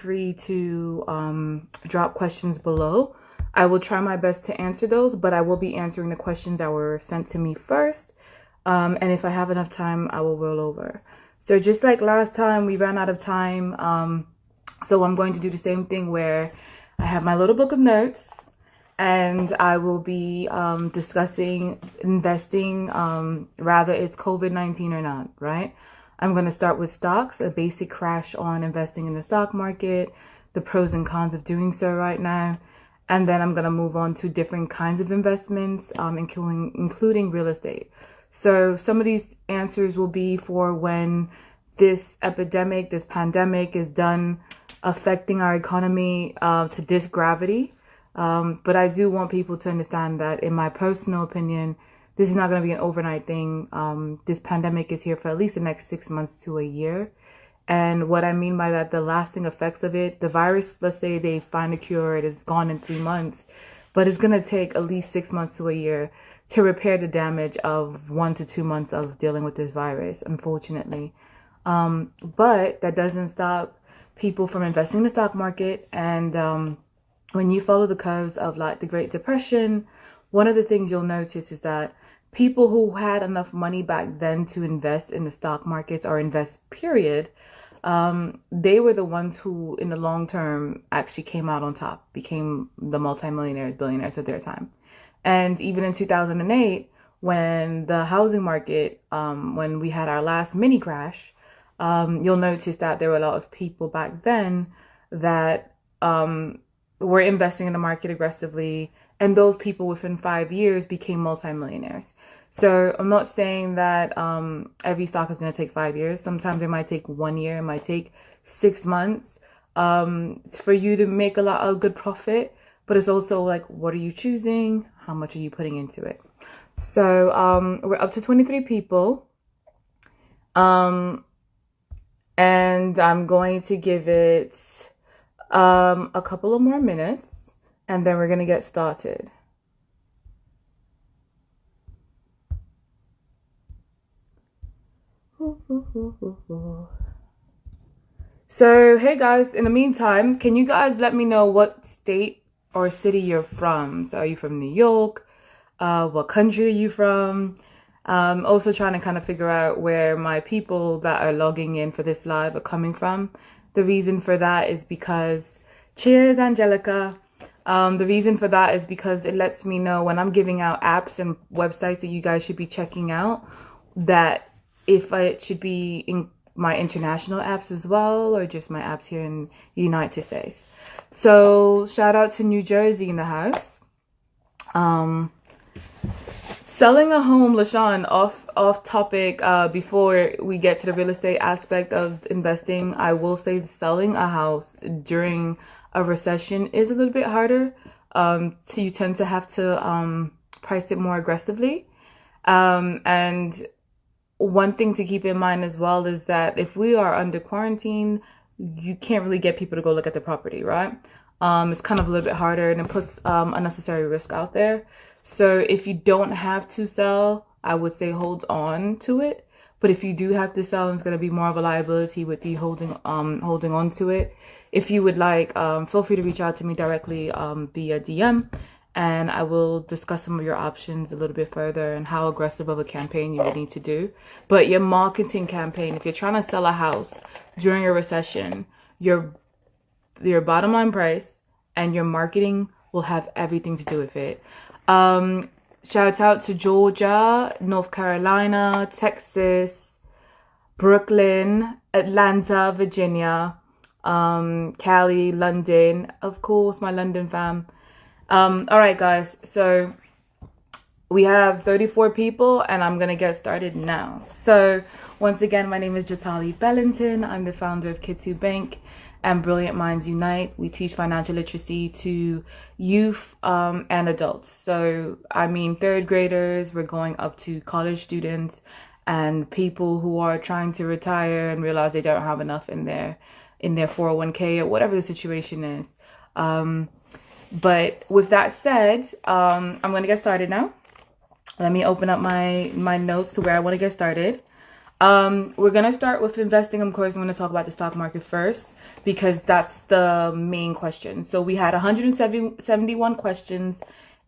free to drop questions below. I will try my best to answer those, but I will be answering the questions that were sent to me first. And if I have enough time, I will roll over. So just like last time, we ran out of time. So I'm going to do the same thing where I have my little book of notes and I will be discussing investing, rather it's COVID-19 or not, right? I'm going to start with stocks, a basic crash on investing in the stock market, the pros and cons of doing so right now. And then I'm going to move on to different kinds of investments, including real estate. So some of these answers will be for when this epidemic, this pandemic is done affecting our economy to this gravity. But I do want people to understand that in my personal opinion, this is not going to be an overnight thing. This pandemic is here for at least the next 6 months to a year. And what I mean by that, the lasting effects of it, the virus, let's say they find a cure, it is gone in 3 months, but it's going to take at least 6 months to a year to repair the damage of 1 to 2 months of dealing with this virus, unfortunately. But that doesn't stop people from investing in the stock market. And when you follow the curves of like the Great Depression, one of the things you'll notice is that people who had enough money back then to invest in the stock markets or invest period, they were the ones who in the long term actually came out on top, became the multimillionaires, billionaires of their time. And even in 2008, when the housing market, when we had our last mini crash, you'll notice that there were a lot of people back then that were investing in the market aggressively. And those people within 5 years became multimillionaires. So I'm not saying that every stock is going to take 5 years. Sometimes it might take 1 year. It might take 6 months for you to make a lot of good profit. But it's also like, what are you choosing? How much are you putting into it? So we're up to 23 people. And I'm going to give it a couple of more minutes. And then we're going to get started. So, hey guys, in the meantime, can you guys let me know what state or city you're from? So are you from New York? What country are you from? Also trying to kind of figure out where my people that are logging in for this live are coming from. The reason for that is because, cheers, Angelica. The reason for that is because it lets me know when I'm giving out apps and websites that you guys should be checking out, that if it should be in my international apps as well, or just my apps here in the United States. So shout out to New Jersey in the house. Selling a home, LaShawn, off topic, before we get to the real estate aspect of investing, I will say selling a house during a recession is a little bit harder. So you tend to have to price it more aggressively. And one thing to keep in mind as well is that if we are under quarantine, you can't really get people to go look at the property, right? It's kind of a little bit harder and it puts unnecessary risk out there. So if you don't have to sell, I would say hold on to it. But if you do have to sell, it's going to be more of a liability with you holding on to it. If you would like, feel free to reach out to me directly via DM, and I will discuss some of your options a little bit further and how aggressive of a campaign you would need to do. But your marketing campaign, if you're trying to sell a house during a recession, your bottom line price and your marketing will have everything to do with it. Shout out to Georgia, North Carolina, Texas, Brooklyn, Atlanta, Virginia, Cali, London, of course, my London fam. All right, guys. So we have 34 people and I'm going to get started now. So once again, my name is Jatali Bellington. I'm the founder of Kid2 Bank and Brilliant Minds Unite. We teach financial literacy to youth and adults. So, I mean, third graders, we're going up to college students and people who are trying to retire and realize they don't have enough in their 401k or whatever the situation is. But with that said, I'm going to get started now. Let me open up my notes to where I want to get started. We're going to start with investing. Of course, I'm going to talk about the stock market first because that's the main question. So we had 171 questions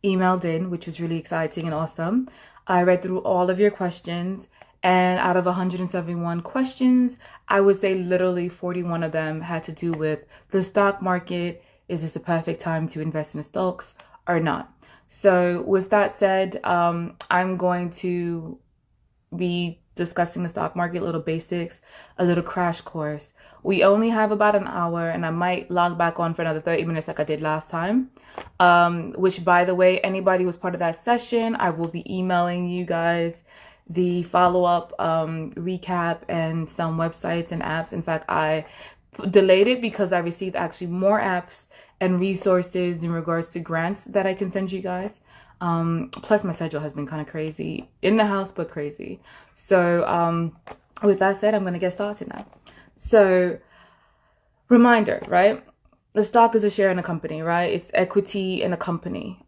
emailed in, which was really exciting and awesome. I read through all of your questions, and out of 171 questions, I would say literally 41 of them had to do with the stock market. Is this the perfect time to invest in the stocks or not? So with that said, I'm going to be discussing the stock market, little basics, a little crash course. We only have about an hour, and I might log back on for another 30 minutes like I did last time. Which, by the way, anybody who was part of that session, I will be emailing you guys the follow-up recap and some websites and apps. In fact, I delayed it because I received actually more apps and resources in regards to grants that I can send you guys. Plus my schedule has been kind of crazy in the house, but crazy. So with that said, I'm going to get started now. So reminder, right? The stock is a share in a company, right? It's equity in a company.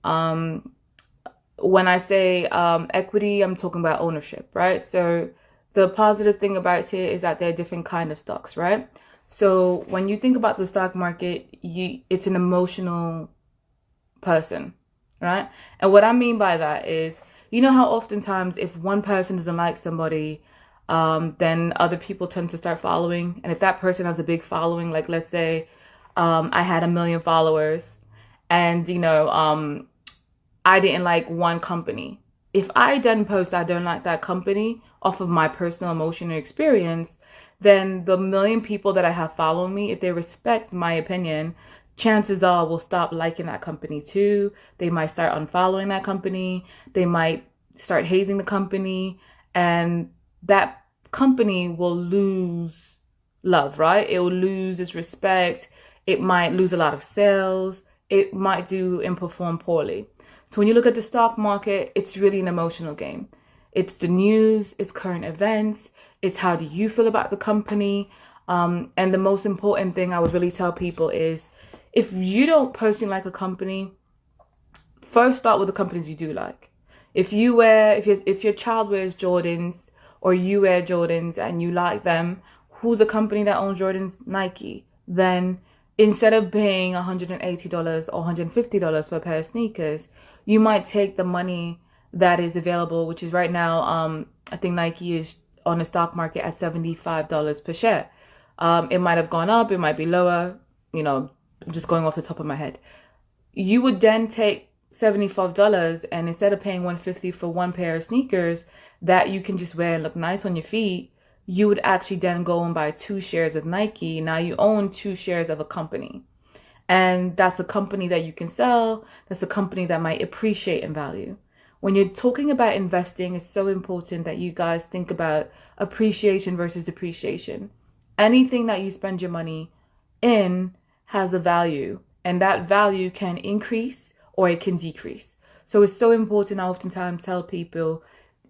When I say equity, I'm talking about ownership, right? So the positive thing about it is that there are different kind of stocks, right? So when you think about the stock market, it's an emotional person, right? And what I mean by that is, you know how oftentimes if one person doesn't like somebody, then other people tend to start following. And if that person has a big following, like let's say I had 1 million followers and, I didn't like one company. If I then post I don't like that company off of my personal emotional experience, then the 1 million people that I have following me, if they respect my opinion, chances are will stop liking that company too. They might start unfollowing that company. They might start hazing the company, and that company will lose love, right? It will lose its respect. It might lose a lot of sales. It might do and perform poorly. So when you look at the stock market, it's really an emotional game. It's the news, it's current events, it's how do you feel about the company. And the most important thing I would really tell people is, if you don't personally like a company, first start with the companies you do like. If your child wears Jordans or you wear Jordans and you like them, who's a company that owns Jordans? Nike. Then instead of paying $180 or $150 for a pair of sneakers, you might take the money that is available, which is right now, I think Nike is on the stock market at $75 per share. It might have gone up, it might be lower, just going off the top of my head. You would then take $75 and instead of paying $150 for one pair of sneakers that you can just wear and look nice on your feet, you would actually then go and buy 2 shares of Nike. Now you own 2 shares of a company. And that's a company that you can sell. That's a company that might appreciate in value. When you're talking about investing, it's so important that you guys think about appreciation versus depreciation. Anything that you spend your money in has a value, and that value can increase or it can decrease. So it's so important. I oftentimes tell people,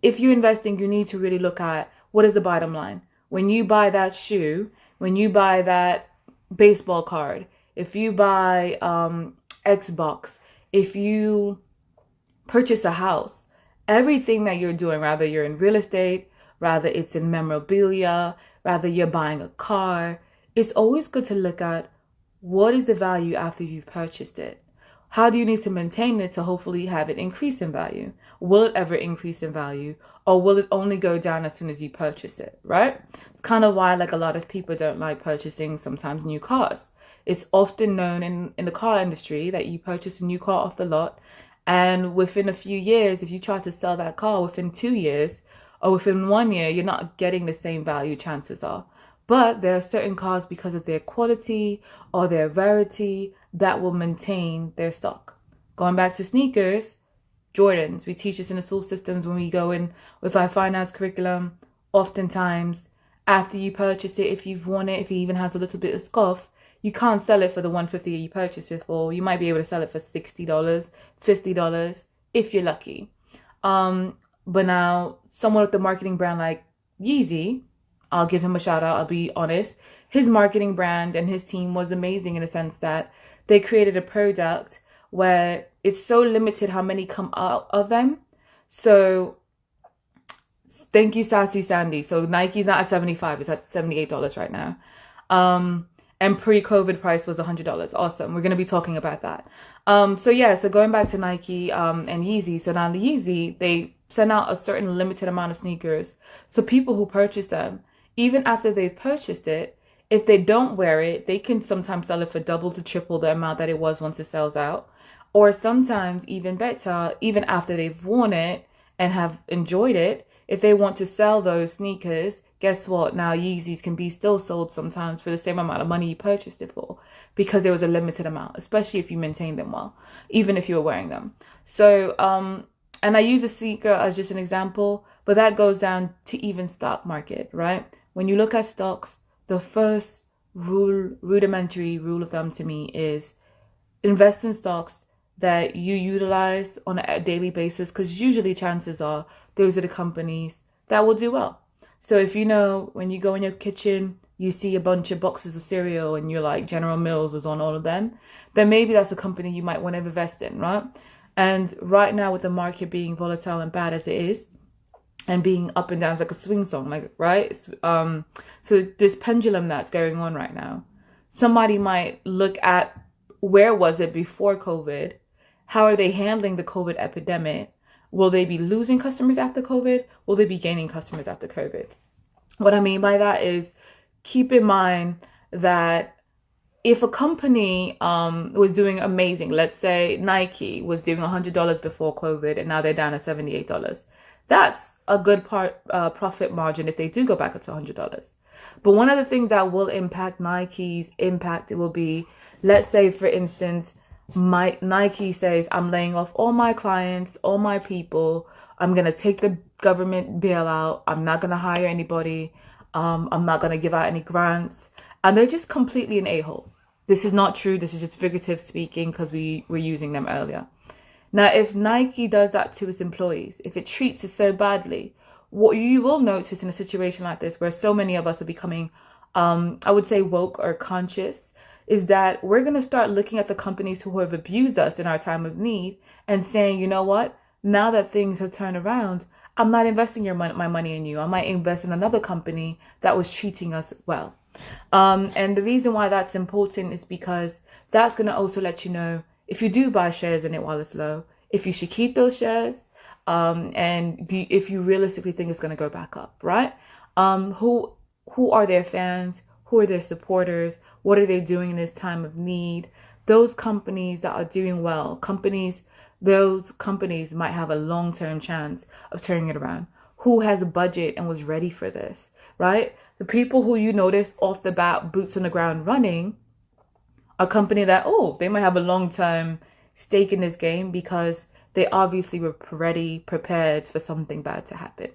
if you're investing, you need to really look at what is the bottom line. When you buy that shoe, when you buy that baseball card, if you buy Xbox, if you purchase a house, everything that you're doing, rather you're in real estate, rather it's in memorabilia, rather you're buying a car, it's always good to look at what is the value after you've purchased it. How do you need to maintain it to hopefully have it increase in value? Will it ever increase in value, or will it only go down as soon as you purchase it, right? It's kind of why like a lot of people don't like purchasing sometimes new cars. It's often known in the car industry that you purchase a new car off the lot, and within a few years, if you try to sell that car within 2 years or within 1 year, you're not getting the same value, chances are. But there are certain cars, because of their quality or their rarity, that will maintain their stock. Going back to sneakers, Jordans, we teach this in the school systems when we go in with our finance curriculum. Oftentimes, after you purchase it, if you've worn it, if it even has a little bit of scuff, you can't sell it for the $150 you purchased it for. You might be able to sell it for $60, $50 if you're lucky. But now, someone with the marketing brand like Yeezy, I'll give him a shout out, I'll be honest. His marketing brand and his team was amazing in the sense that they created a product where it's so limited how many come out of them. So Thank you, Sassy Sandy. So Nike's not at 75, it's at $78 right now. And pre-COVID price was $100. Awesome. We're going to be talking about that. So yeah, so going back to Nike and Yeezy. So now the Yeezy, they send out a certain limited amount of sneakers. So people who purchase them, even after they've purchased it, if they don't wear it, they can sometimes sell it for double to triple the amount that it was once it sells out. Or sometimes even better, even after they've worn it and have enjoyed it, if they want to sell those sneakers, guess what? Now Yeezys can be still sold sometimes for the same amount of money you purchased it for, because there was a limited amount, especially if you maintain them well, even if you were wearing them. So, and I use a sneaker as just an example, but that goes down to even stock market, right? When you look at stocks, the first rudimentary rule of thumb to me is invest in stocks that you utilize on a daily basis, because usually chances are those are the companies that will do well. So if you know, when you go in your kitchen, you see a bunch of boxes of cereal and you're like, General Mills is on all of them, then maybe that's a company you might want to invest in, right? And right now with the market being volatile and bad as it is, and being up and down, it's like a swing song, like, right? So this pendulum that's going on right now, somebody might look at where was it before COVID? How are they handling the COVID epidemic? Will they be losing customers after COVID? Will they be gaining customers after COVID? What I mean by that is, keep in mind that if a company was doing amazing, let's say Nike was doing $100 before COVID and now they're down at $78, that's a good profit margin if they do go back up to $100. But one of the things that will impact Nike's impact, it will be, let's say for instance, Nike says, I'm laying off all my clients, all my people. I'm going to take the government bailout. I'm not going to hire anybody. I'm not going to give out any grants. And they're just completely an a-hole. This is not true. This is just figurative speaking because we were using them earlier. Now, if Nike does that to its employees, if it treats it so badly, what you will notice in a situation like this, where so many of us are becoming, I would say, woke or conscious, is that we're going to start looking at the companies who have abused us in our time of need and saying, you know what, now that things have turned around, I'm not investing my money in you. I might invest in another company that was treating us well. And the reason why that's important is because that's going to also let you know if you do buy shares in it while it's low, if you should keep those shares, and if you realistically think it's going to go back up, right? Who are their fans? Who are their supporters? What are they doing in this time of need? Those companies that are doing well, those companies might have a long-term chance of turning it around. Who has a budget and was ready for this, right? The people who you notice off the bat, boots on the ground running, a company that, they might have a long-term stake in this game because they obviously were prepared for something bad to happen.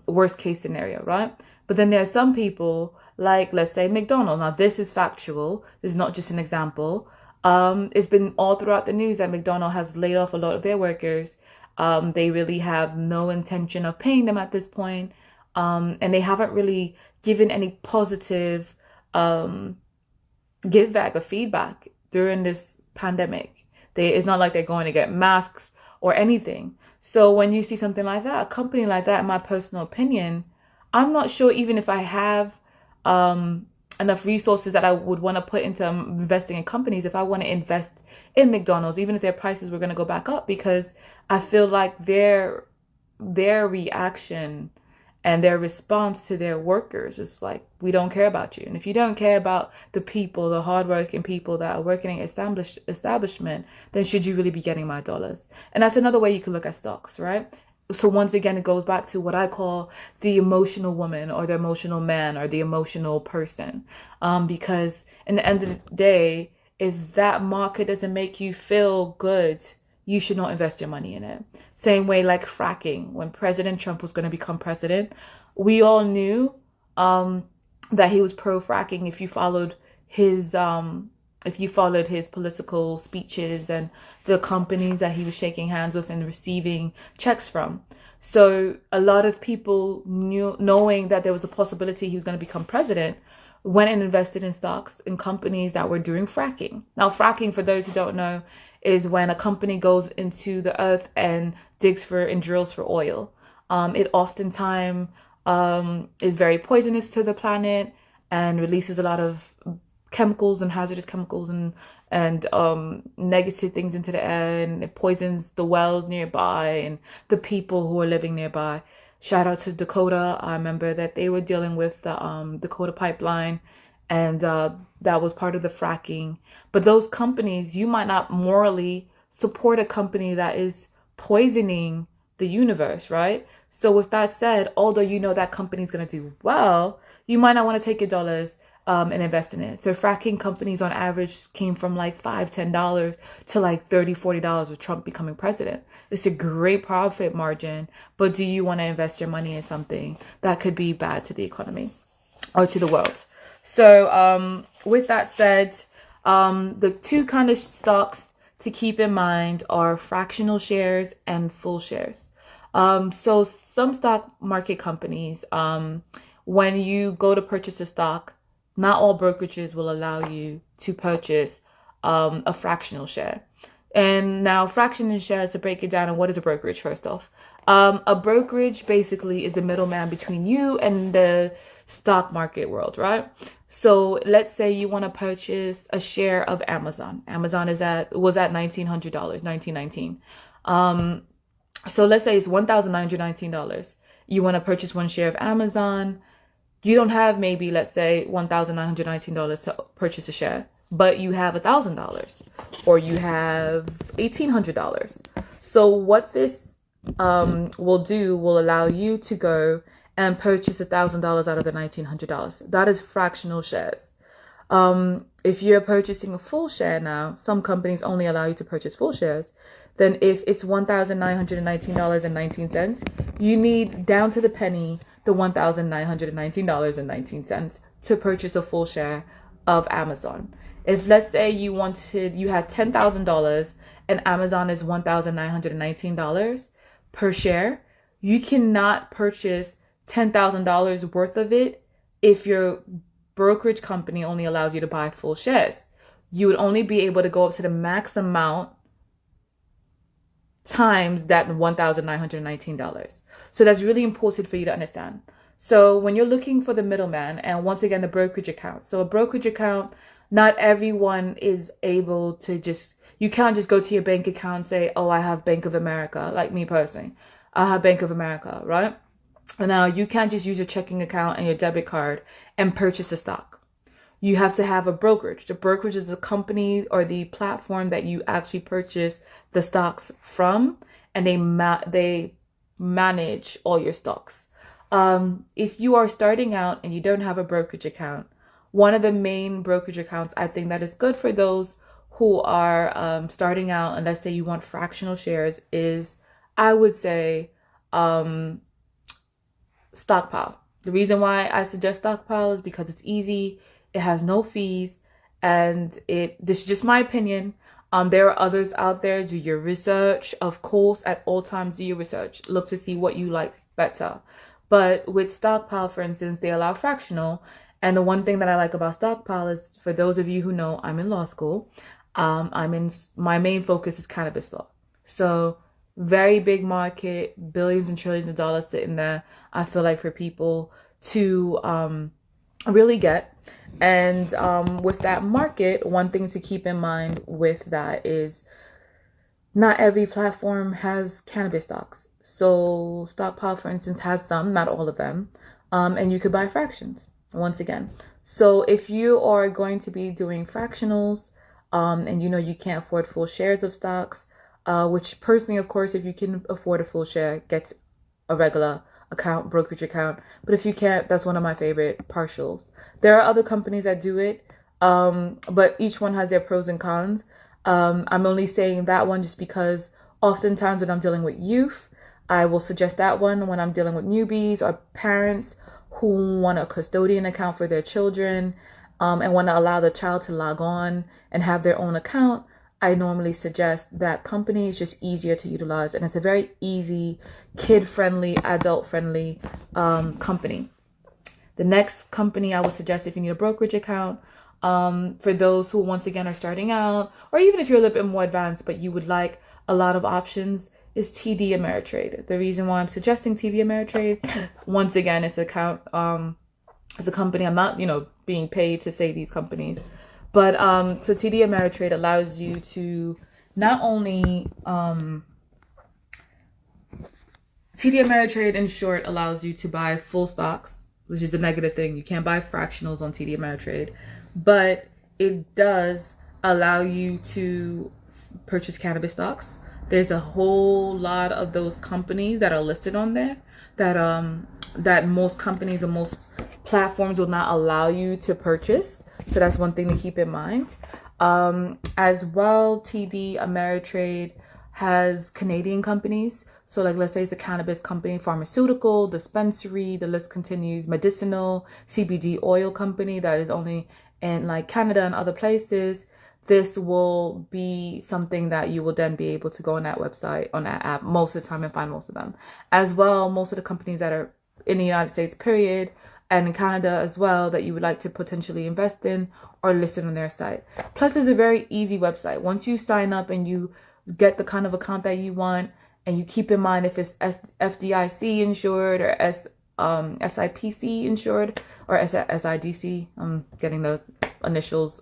Worst case scenario, right? But then there are some people, like, let's say McDonald's. Now, this is factual. This is not just an example. It's been all throughout the news that McDonald's has laid off a lot of their workers. They really have no intention of paying them at this point. And they haven't really given any positive give back or feedback during this pandemic. It's not like they're going to get masks or anything. So when you see something like that, a company like that, in my personal opinion, I'm not sure even if I have enough resources that I would want to put into investing in companies, if I want to invest in McDonald's, even if their prices were going to go back up, because I feel like their reaction and their response to their workers is like, we don't care about you. And if you don't care about the people, the hardworking people that are working in establishment, then should you really be getting my dollars? And that's another way you can look at stocks, right? So once again, it goes back to what I call the emotional woman or the emotional man or the emotional person. Because in the end of the day, if that market doesn't make you feel good, you should not invest your money in it. Same way like fracking. When President Trump was going to become president, we all knew that he was pro-fracking if you followed his political speeches and the companies that he was shaking hands with and receiving checks from. So a lot of people knowing that there was a possibility he was going to become president, went and invested in stocks in companies that were doing fracking. Now, fracking, for those who don't know, is when a company goes into the earth and drills for oil. It oftentimes is very poisonous to the planet and releases a lot of chemicals and hazardous chemicals and negative things into the air, and it poisons the wells nearby and the people who are living nearby. Shout out to Dakota. I remember that they were dealing with the Dakota pipeline, and that was part of the fracking. But those companies, you might not morally support a company that is poisoning the universe, right? So with that said, although you know that company's going to do well, you might not want to take your dollars and invest in it. So fracking companies on average came from like $5-10 to like $30-40 with Trump becoming president. It's a great profit margin, but do you want to invest your money in something that could be bad to the economy or to the world? So with that said, the two kind of stocks to keep in mind are fractional shares and full shares. So some stock market companies, when you go to purchase a stock, not all brokerages will allow you to purchase a fractional share. And now fractional shares, to break it down, and what is a brokerage first off? A brokerage basically is the middleman between you and the stock market world, right? So let's say you want to purchase a share of Amazon. Amazon was at $1,900, 1919. So let's say it's $1,919. You want to purchase one share of Amazon. You don't have maybe, let's say, $1,919 to purchase a share, but you have $1,000 or you have $1,800. So what this will allow you to go and purchase $1,000 out of the $1,900. That is fractional shares. If you're purchasing a full share now, some companies only allow you to purchase full shares. Then if it's $1,919.19, you need down to the penny the $1,919.19 to purchase a full share of Amazon. If let's say you had $10,000 and Amazon is $1,919 per share, you cannot purchase $10,000 worth of it if your brokerage company only allows you to buy full shares. You would only be able to go up to the max amount times that $1,919. So that's really important for you to understand. So when you're looking for the middleman, and once again, the brokerage account. So a brokerage account, not everyone is able to you can't just go to your bank account and say, oh, I have Bank of America. Like me personally, I have Bank of America, right? And now you can't just use your checking account and your debit card and purchase a stock. You have to have a brokerage. The brokerage is the company or the platform that you actually purchase the stocks from, and they manage all your stocks. If you are starting out and you don't have a brokerage account, one of the main brokerage accounts I think that is good for those who are starting out, and let's say you want fractional shares, is, I would say, Stockpile. The reason why I suggest Stockpile is because it's easy. It has no fees, and this is just my opinion. There are others out there. Do your research. Of course, at all times, do your research. Look to see what you like better. But with Stockpile, for instance, they allow fractional. And the one thing that I like about Stockpile is, for those of you who know, I'm in law school. My main focus is cannabis law. So very big market, billions and trillions of dollars sitting there, I feel like, for people to really get. And with that market, one thing to keep in mind with that is not every platform has cannabis stocks. So Stockpile, for instance, has some, not all of them, and you could buy fractions, once again. So if you are going to be doing fractionals, and you know you can't afford full shares of stocks, which personally, of course, if you can afford a full share, get a regular account, brokerage account. But if you can't, that's one of my favorite partials. There are other companies that do it, but each one has their pros and cons. I'm only saying that one just because oftentimes when I'm dealing with youth, I will suggest that one. When I'm dealing with newbies or parents who want a custodian account for their children, and want to allow the child to log on and have their own account, I normally suggest that company. Is just easier to utilize, and it's a very easy, kid-friendly, adult-friendly company. The next company I would suggest, if you need a brokerage account, for those who once again are starting out, or even if you're a little bit more advanced but you would like a lot of options, is TD Ameritrade. The reason why I'm suggesting TD Ameritrade, once again, it's a company. I'm not, being paid to say these companies, but so TD Ameritrade allows you to not only TD Ameritrade, in short, allows you to buy full stocks, which is a negative thing. You can't buy fractionals on TD Ameritrade, but it does allow you to purchase cannabis stocks. There's a whole lot of those companies that are listed on there that most companies and most platforms will not allow you to purchase. So that's one thing to keep in mind. As well, TD Ameritrade has Canadian companies. So like, let's say it's a cannabis company, pharmaceutical, dispensary, the list continues, medicinal, CBD oil company that is only in like Canada and other places. This will be something that you will then be able to go on that website, on that app, most of the time and find most of them. As well, most of the companies that are in the United States, period, and in Canada as well, that you would like to potentially invest in, are listed on their site. Plus, it's a very easy website. Once you sign up and you get the kind of account that you want, and you keep in mind if it's FDIC insured or SIPC insured or SIDC. I'm getting the initials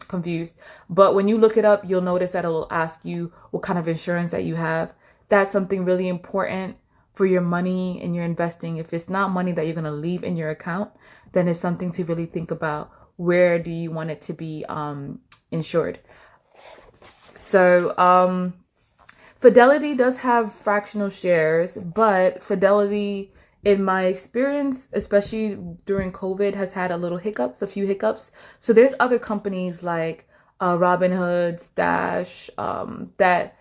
confused. But when you look it up, you'll notice that it'll ask you what kind of insurance that you have. That's something really important for your money and your investing. If it's not money that you're going to leave in your account, then it's something to really think about. Where do you want it to be insured? So Fidelity does have fractional shares, but Fidelity, in my experience, especially during COVID, has had a few hiccups. So there's other companies like Robinhood, Stash, that,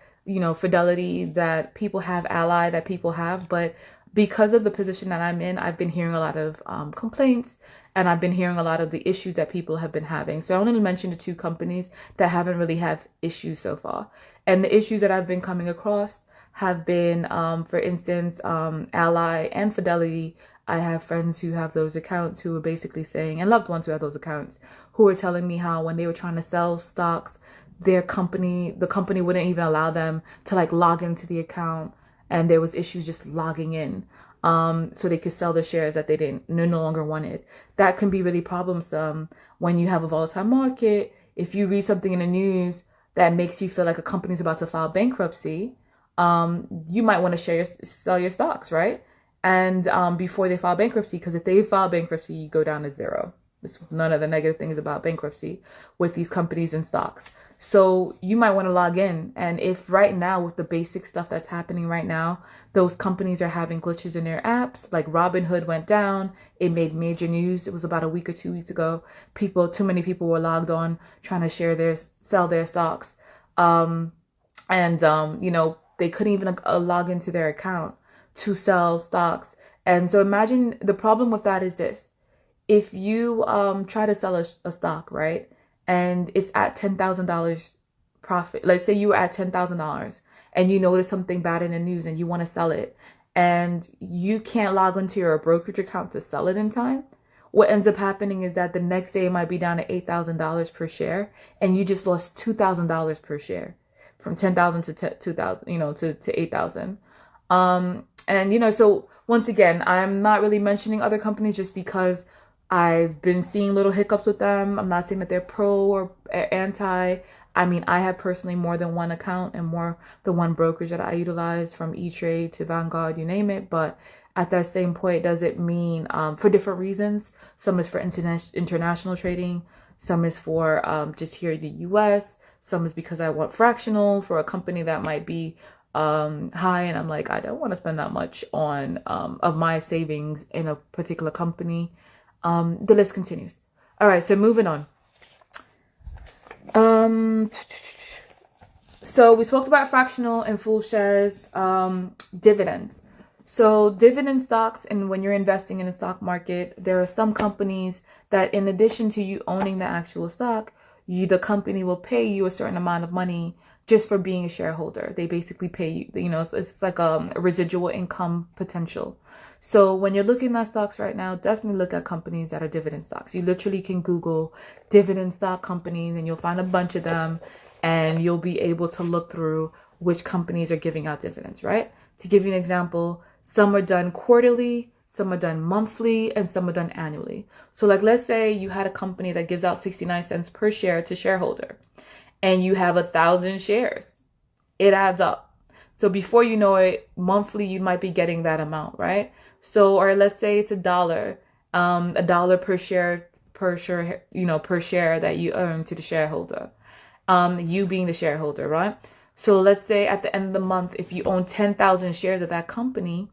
Fidelity, that people have, Ally, that people have. But because of the position that I'm in, I've been hearing a lot of complaints, and I've been hearing a lot of the issues that people have been having. So I only mentioned the two companies that haven't really had issues so far. And the issues that I've been coming across have been, for instance, Ally and Fidelity. I have friends who have those accounts who are basically saying, and loved ones who have those accounts, who are telling me how when they were trying to sell stocks, the company wouldn't even allow them to like log into the account, and there was issues just logging in, so they could sell the shares that they no longer wanted. That can be really problemsome when you have a volatile market. If you read something in the news that makes you feel like a company's about to file bankruptcy, you might want to sell your stocks, right? And before they file bankruptcy, because if they file bankruptcy, you go down to zero. It's none of the negative things about bankruptcy with these companies and stocks. So you might want to log in. And if right now, with the basic stuff that's happening right now, those companies are having glitches in their apps, like Robinhood went down, it made major news. It was about a week or 2 weeks ago. Too many people were logged on trying to sell their stocks. They couldn't even log into their account to sell stocks. And so imagine the problem with that is this. If you try to sell a stock, right, and it's at $10,000 profit, let's say you were at $10,000 and you notice something bad in the news and you want to sell it, and you can't log into your brokerage account to sell it in time, what ends up happening is that the next day it might be down to $8,000 per share, and you just lost $2,000 per share, from 10,000 to 2,000, to 8,000. So once again, I'm not really mentioning other companies just because I've been seeing little hiccups with them. I'm not saying that they're pro or anti. I mean, I have personally more than one account and more than one brokerage that I utilize, from E-Trade to Vanguard, you name it. But at that same point, does it mean for different reasons? Some is for international trading. Some is for just here in the U.S. Some is because I want fractional for a company that might be high, and I'm like, I don't want to spend that much on of my savings in a particular company. The list continues. All right, so moving on. So we talked about fractional and full shares, dividends. So dividend stocks, and when you're investing in the stock market, there are some companies that, in addition to you owning the actual stock, the company will pay you a certain amount of money just for being a shareholder. They basically pay you, it's like a residual income potential. So when you're looking at stocks right now, definitely look at companies that are dividend stocks. You literally can Google dividend stock companies and you'll find a bunch of them. and you'll be able to look through which companies are giving out dividends, right? To give you an example, some are done quarterly, some are done monthly, and some are done annually. So like, let's say you had a company that gives out 69 cents per share to shareholder, and you have 1,000 shares. It adds up. So before you know it, monthly, you might be getting that amount, right? So, or let's say it's $1 per share, per share that you earn to the shareholder. You being the shareholder, right? So let's say at the end of the month, if you own 10,000 shares of that company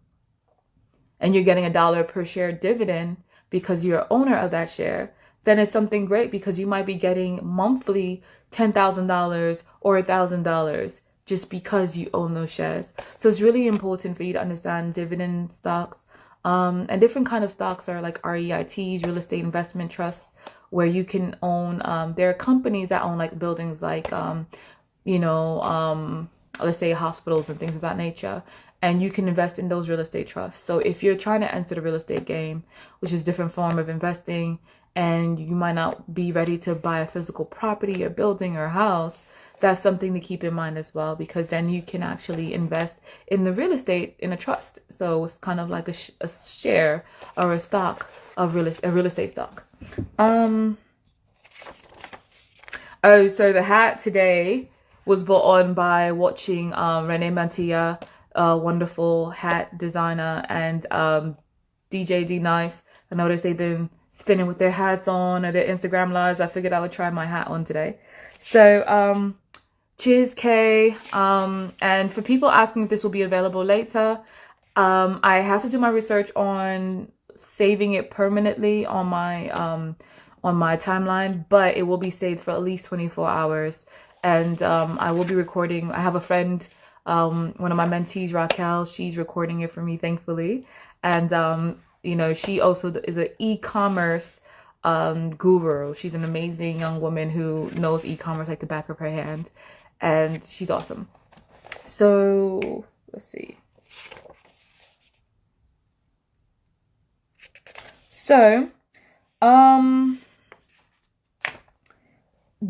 and you're getting $1 per share dividend because you're an owner of that share, then it's something great because you might be getting monthly $10,000 or $1,000 just because you own those shares. So it's really important for you to understand dividend stocks. And different kind of stocks are like REITs, real estate investment trusts, where you can own, there are companies that own like buildings like, let's say hospitals and things of that nature. And you can invest in those real estate trusts. So if you're trying to enter the real estate game, which is a different form of investing, and you might not be ready to buy a physical property or building or house, that's something to keep in mind as well, because then you can actually invest in the real estate in a trust. So it's kind of like a share or a stock of a real estate stock. Oh, so the hat today was bought on by watching Renee Mantilla, a wonderful hat designer, and DJ D Nice. I noticed they've been spinning with their hats on or their Instagram lives. I figured I would try my hat on today. So cheers, Kay. And for people asking if this will be available later, I have to do my research on saving it permanently on my timeline, but it will be saved for at least 24 hours. And I will be recording. I have a friend, one of my mentees, Raquel, she's recording it for me, thankfully. And she also is an e-commerce guru. She's an amazing young woman who knows e-commerce like the back of her hand, and she's awesome. So let's see. So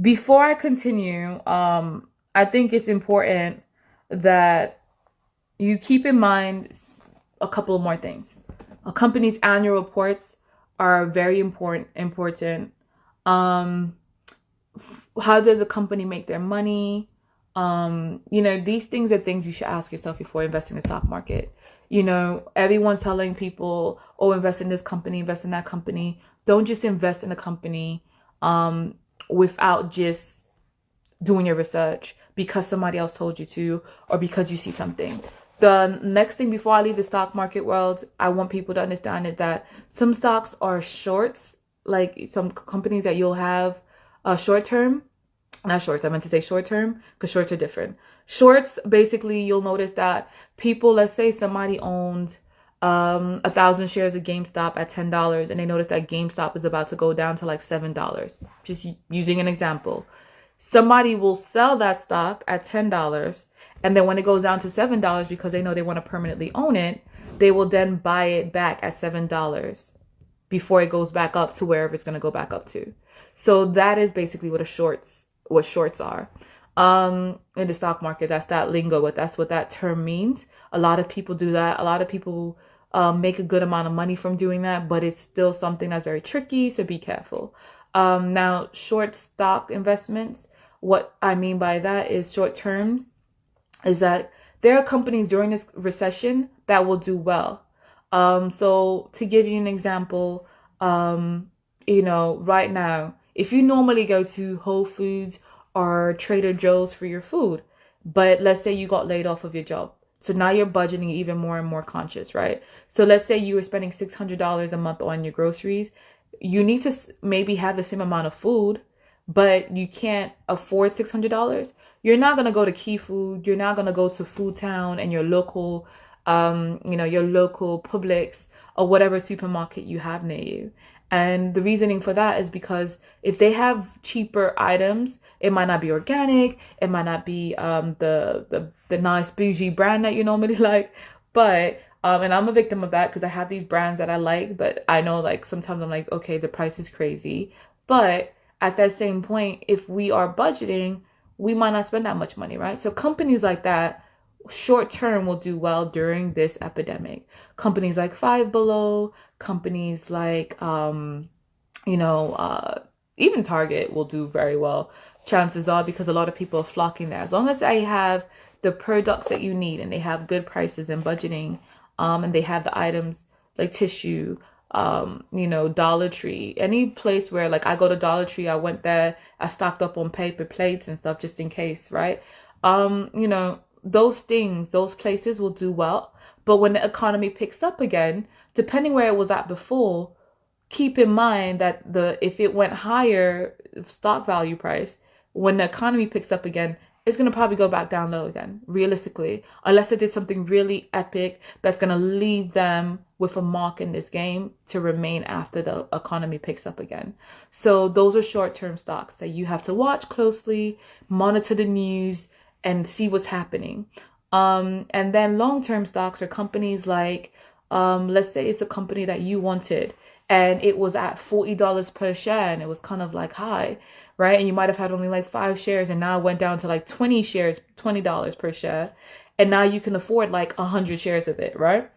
before I continue, I think it's important that you keep in mind a couple more things. A company's annual reports are very important. How does a company make their money? These things are things you should ask yourself before investing in the stock market. Everyone's telling people, oh, invest in this company, invest in that company. Don't just invest in a company without just doing your research because somebody else told you to, or because you see something. The next thing before I leave the stock market world, I want people to understand is that some stocks are shorts, like some companies that you'll have short-term, not shorts, I meant to say short-term, because shorts are different. Shorts, basically, you'll notice that people, let's say somebody owned 1,000 shares of GameStop at $10, and they notice that GameStop is about to go down to like $7. Just using an example. Somebody will sell that stock at $10, and then when it goes down to $7, because they know they want to permanently own it, they will then buy it back at $7 before it goes back up to wherever it's going to go back up to. So that is basically what shorts are. In the stock market, that's that lingo, but that's what that term means. A lot of people do that. A lot of people make a good amount of money from doing that, but it's still something that's very tricky, so be careful. Now, short stock investments, what I mean by that is short terms, is that there are companies during this recession that will do well. So to give you an example, right now, if you normally go to Whole Foods or Trader Joe's for your food, but let's say you got laid off of your job. So now you're budgeting even more and more conscious, right? So let's say you were spending $600 a month on your groceries. You need to maybe have the same amount of food, but you can't afford $600. You're not going to go to Key Food. You're not going to go to Food Town and your local, your local Publix or whatever supermarket you have near you. And the reasoning for that is because if they have cheaper items, it might not be organic, it might not be the nice bougie brand that you normally like, but and I'm a victim of that because I have these brands that I like, but I know like sometimes I'm like, okay, the price is crazy. But at that same point, if we are budgeting, we might not spend that much money, right? So companies like that, short term, will do well during this epidemic. Companies like Five Below, companies like, even Target will do very well. Chances are, because a lot of people are flocking there. As long as they have the products that you need and they have good prices and budgeting, and they have the items like tissue, Dollar Tree, any place where, like, I go to Dollar Tree, I went there, I stocked up on paper plates and stuff just in case, right? Those things, those places will do well. But when the economy picks up again, depending where it was at before, keep in mind that if it went higher, stock value price, when the economy picks up again, it's going to probably go back down low again, realistically, unless it did something really epic that's going to leave them with a mark in this game to remain after the economy picks up again. So those are short-term stocks that you have to watch closely, monitor the news, and see what's happening. And then long-term stocks are companies like, let's say it's a company that you wanted and it was at $40 per share and it was kind of like high, right? And you might have had only like 5 shares and now it went down to like 20 shares, $20 per share. And now you can afford like 100 shares of it, right?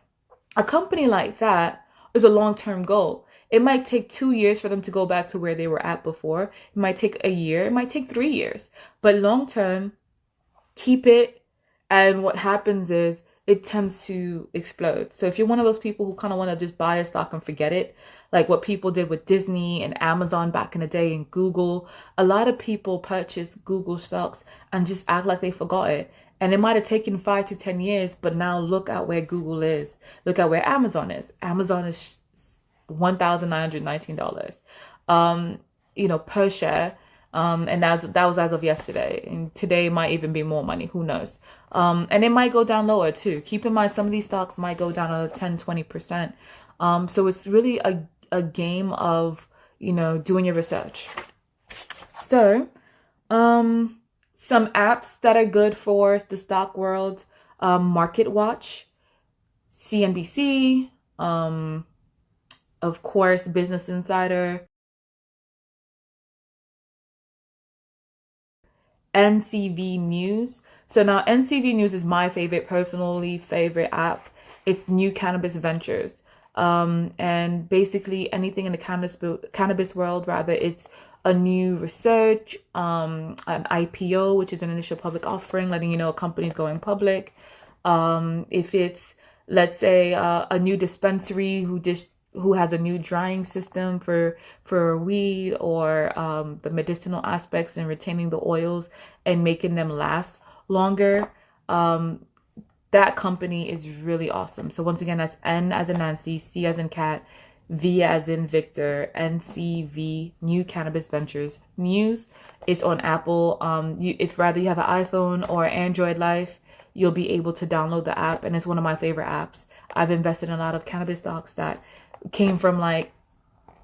A company like that is a long-term goal. It might take 2 years for them to go back to where they were at before. It might take a year. It might take 3 years. But long-term, keep it. And what happens is it tends to explode. So if you're one of those people who kind of want to just buy a stock and forget it, like what people did with Disney and Amazon back in the day and Google, a lot of people purchase Google stocks and just act like they forgot it. And it might have taken 5 to 10 years, but now look at where Google is. Look at where Amazon is. Amazon is $1,919, per share. And that was as of yesterday. And today might even be more money. Who knows? And it might go down lower too. Keep in mind, some of these stocks might go down to 10, 20%. So it's really a game of, doing your research. So, some apps that are good for the stock world, Market Watch, CNBC, of course, Business Insider, NCV News. So now NCV News is my personally favorite app. It's New Cannabis Ventures. And basically anything in the cannabis world, rather it's a new research, an IPO, which is an initial public offering, letting you know a company is going public. If it's, let's say, a new dispensary who has a new drying system for weed, or the medicinal aspects and retaining the oils and making them last longer, that company is really awesome. So once again, that's N as in Nancy, C as in cat, V as in Victor, NCV, New Cannabis Ventures News. It's on Apple. If rather you have an iPhone or Android Life, you'll be able to download the app, and it's one of my favorite apps. I've invested in a lot of cannabis stocks that came from like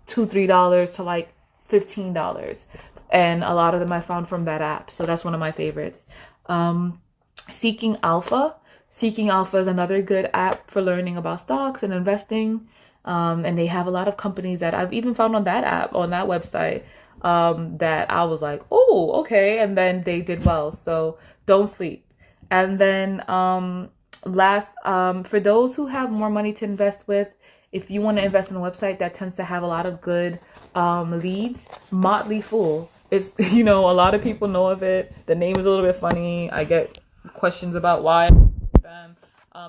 $2-3 to like $15, and a lot of them I found from that app. So that's one of my favorites. Seeking Alpha is another good app for learning about stocks and investing. And they have a lot of companies that I've even found on that app, on that website, that I was like, oh, okay. And then they did well. So don't sleep. And then, for those who have more money to invest with, if you want to invest in a website that tends to have a lot of good, leads, Motley Fool. It's, a lot of people know of it. The name is a little bit funny. I get questions about why them,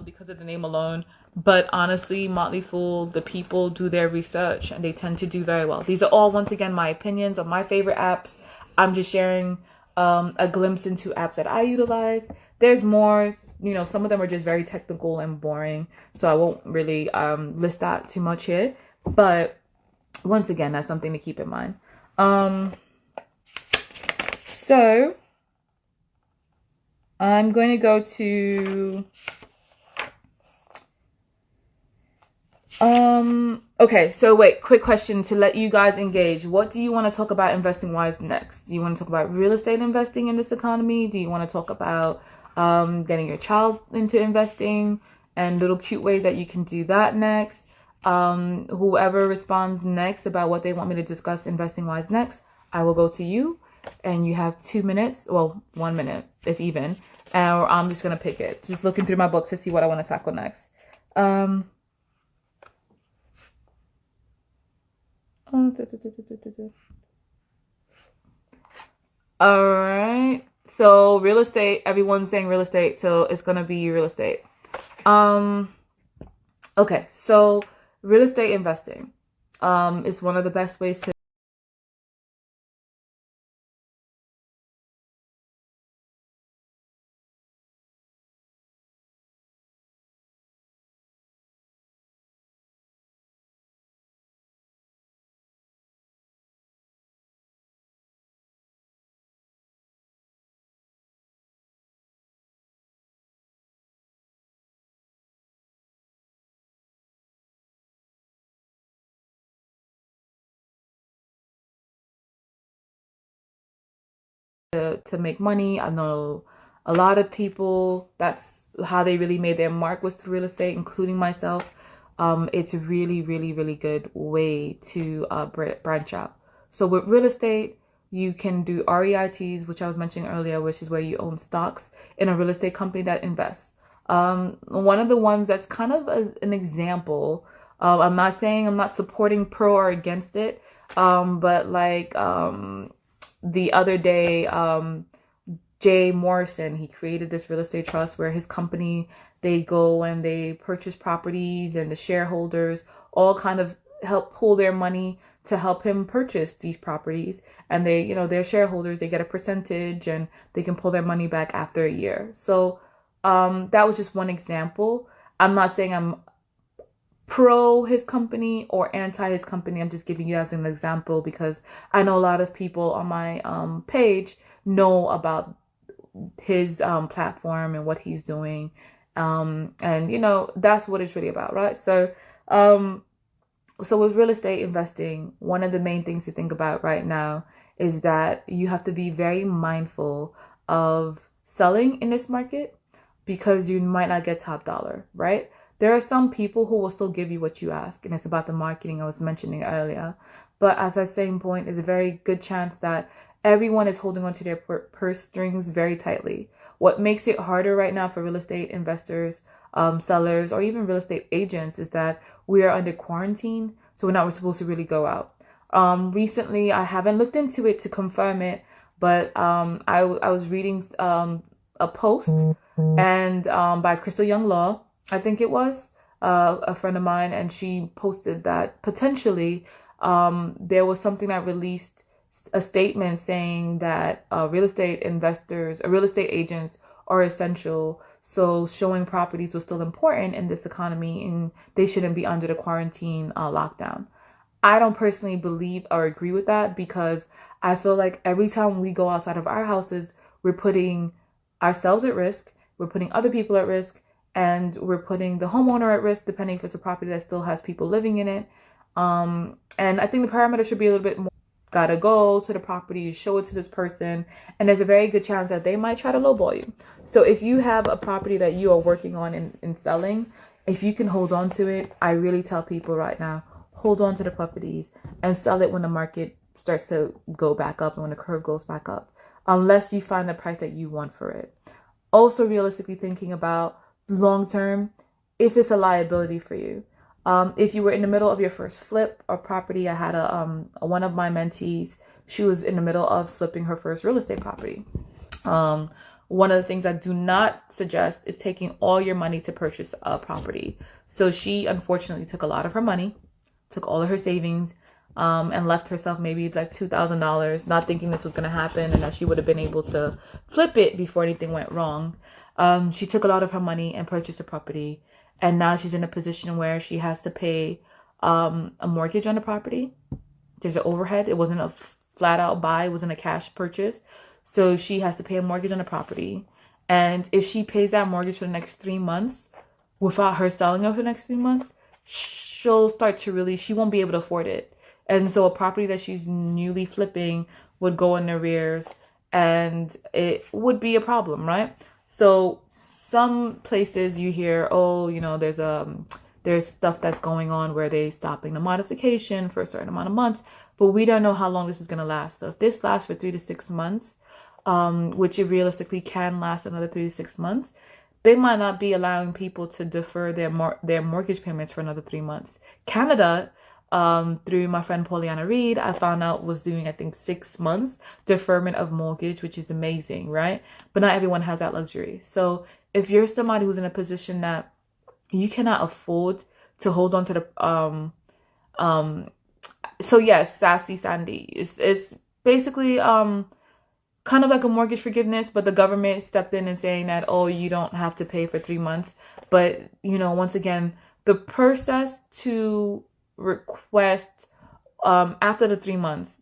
because of the name alone. But honestly, Motley Fool, the people do their research and they tend to do very well. These are all, once again, my opinions of my favorite apps. I'm just sharing a glimpse into apps that I utilize. There's more, some of them are just very technical and boring. So I won't really list that too much here. But once again, that's something to keep in mind. So I'm going to go to... okay, so wait, quick question to let you guys engage. What do you want to talk about investing wise next? Do you want to talk about real estate investing in this economy? Do you want to talk about getting your child into investing and little cute ways that you can do that next? Whoever responds next about what they want me to discuss investing wise next, I will go to you and you have 2 minutes, well, 1 minute, if even, and I'm just going to pick it. Just looking through my book to see what I want to tackle next. All right. So real estate, everyone's saying real estate, so it's going to be real estate. Okay, so real estate investing is one of the best ways to make money. I know a lot of people, that's how they really made their mark, was through real estate, including myself. It's a really, really, really good way to branch out. So with real estate, you can do REITs, which I was mentioning earlier, which is where you own stocks in a real estate company that invests. One of the ones that's kind of an example, I'm not saying I'm not supporting pro or against it, but like the other day, Jay Morrison, he created this real estate trust where his company, they go and they purchase properties, and the shareholders all kind of help pool their money to help him purchase these properties. And they, they're shareholders, they get a percentage and they can pull their money back after a year. So that was just one example. I'm not saying I'm pro his company or anti his company. I'm just giving you as an example because I know a lot of people on my page know about his platform and what he's doing, and that's what it's really about, right? So with real estate investing, one of the main things to think about right now is that you have to be very mindful of selling in this market because you might not get top dollar, right? There are some people who will still give you what you ask, and it's about the marketing I was mentioning earlier. But at that same point, there's a very good chance that everyone is holding onto their purse strings very tightly. What makes it harder right now for real estate investors, sellers, or even real estate agents is that we are under quarantine, so we're not supposed to really go out. Recently, I haven't looked into it to confirm it, but I was reading a post and by Crystal Young Law, I think it was, a friend of mine, and she posted that potentially there was something that released a statement saying that real estate investors or real estate agents are essential. So showing properties was still important in this economy and they shouldn't be under the quarantine lockdown. I don't personally believe or agree with that because I feel like every time we go outside of our houses, we're putting ourselves at risk, we're putting other people at risk, and we're putting the homeowner at risk, depending if it's a property that still has people living in it. And I think the parameter should be a little bit more. Gotta go to the property, show it to this person, and there's a very good chance that they might try to lowball you. So if you have a property that you are working on in selling, if you can hold on to it, I really tell people right now, hold on to the properties and sell it when the market starts to go back up and when the curve goes back up, unless you find the price that you want for it. Also realistically thinking about long term, if it's a liability for you. If you were in the middle of your first flip or property, I had one of my mentees, she was in the middle of flipping her first real estate property. One of the things I do not suggest is taking all your money to purchase a property. So she unfortunately took a lot of her money, took all of her savings, and left herself maybe like $2,000, not thinking this was going to happen and that she would have been able to flip it before anything went wrong. She took a lot of her money and purchased a property. And now she's in a position where she has to pay a mortgage on the property. There's an overhead. It wasn't a flat out buy. It wasn't a cash purchase. So she has to pay a mortgage on the property. And if she pays that mortgage for the next 3 months without her selling it for the next 3 months, she'll start to really, she won't be able to afford it. And so a property that she's newly flipping would go in arrears and it would be a problem, right? So some places you hear, oh, there's stuff that's going on where they stopping the modification for a certain amount of months. but we don't know how long this is going to last. So if this lasts for 3 to 6 months, which it realistically can last another 3 to 6 months, they might not be allowing people to defer their mortgage payments for another 3 months. Canada, through my friend Pauliana Reed, I found out was doing, I think, 6 months deferment of mortgage, which is amazing, right? But not everyone has that luxury. So if you're somebody who's in a position that you cannot afford to hold on to the, so yes, Sassy Sandy is basically, kind of like a mortgage forgiveness, but the government stepped in and saying that, oh, you don't have to pay for 3 months. But, once again, the process to request after the 3 months,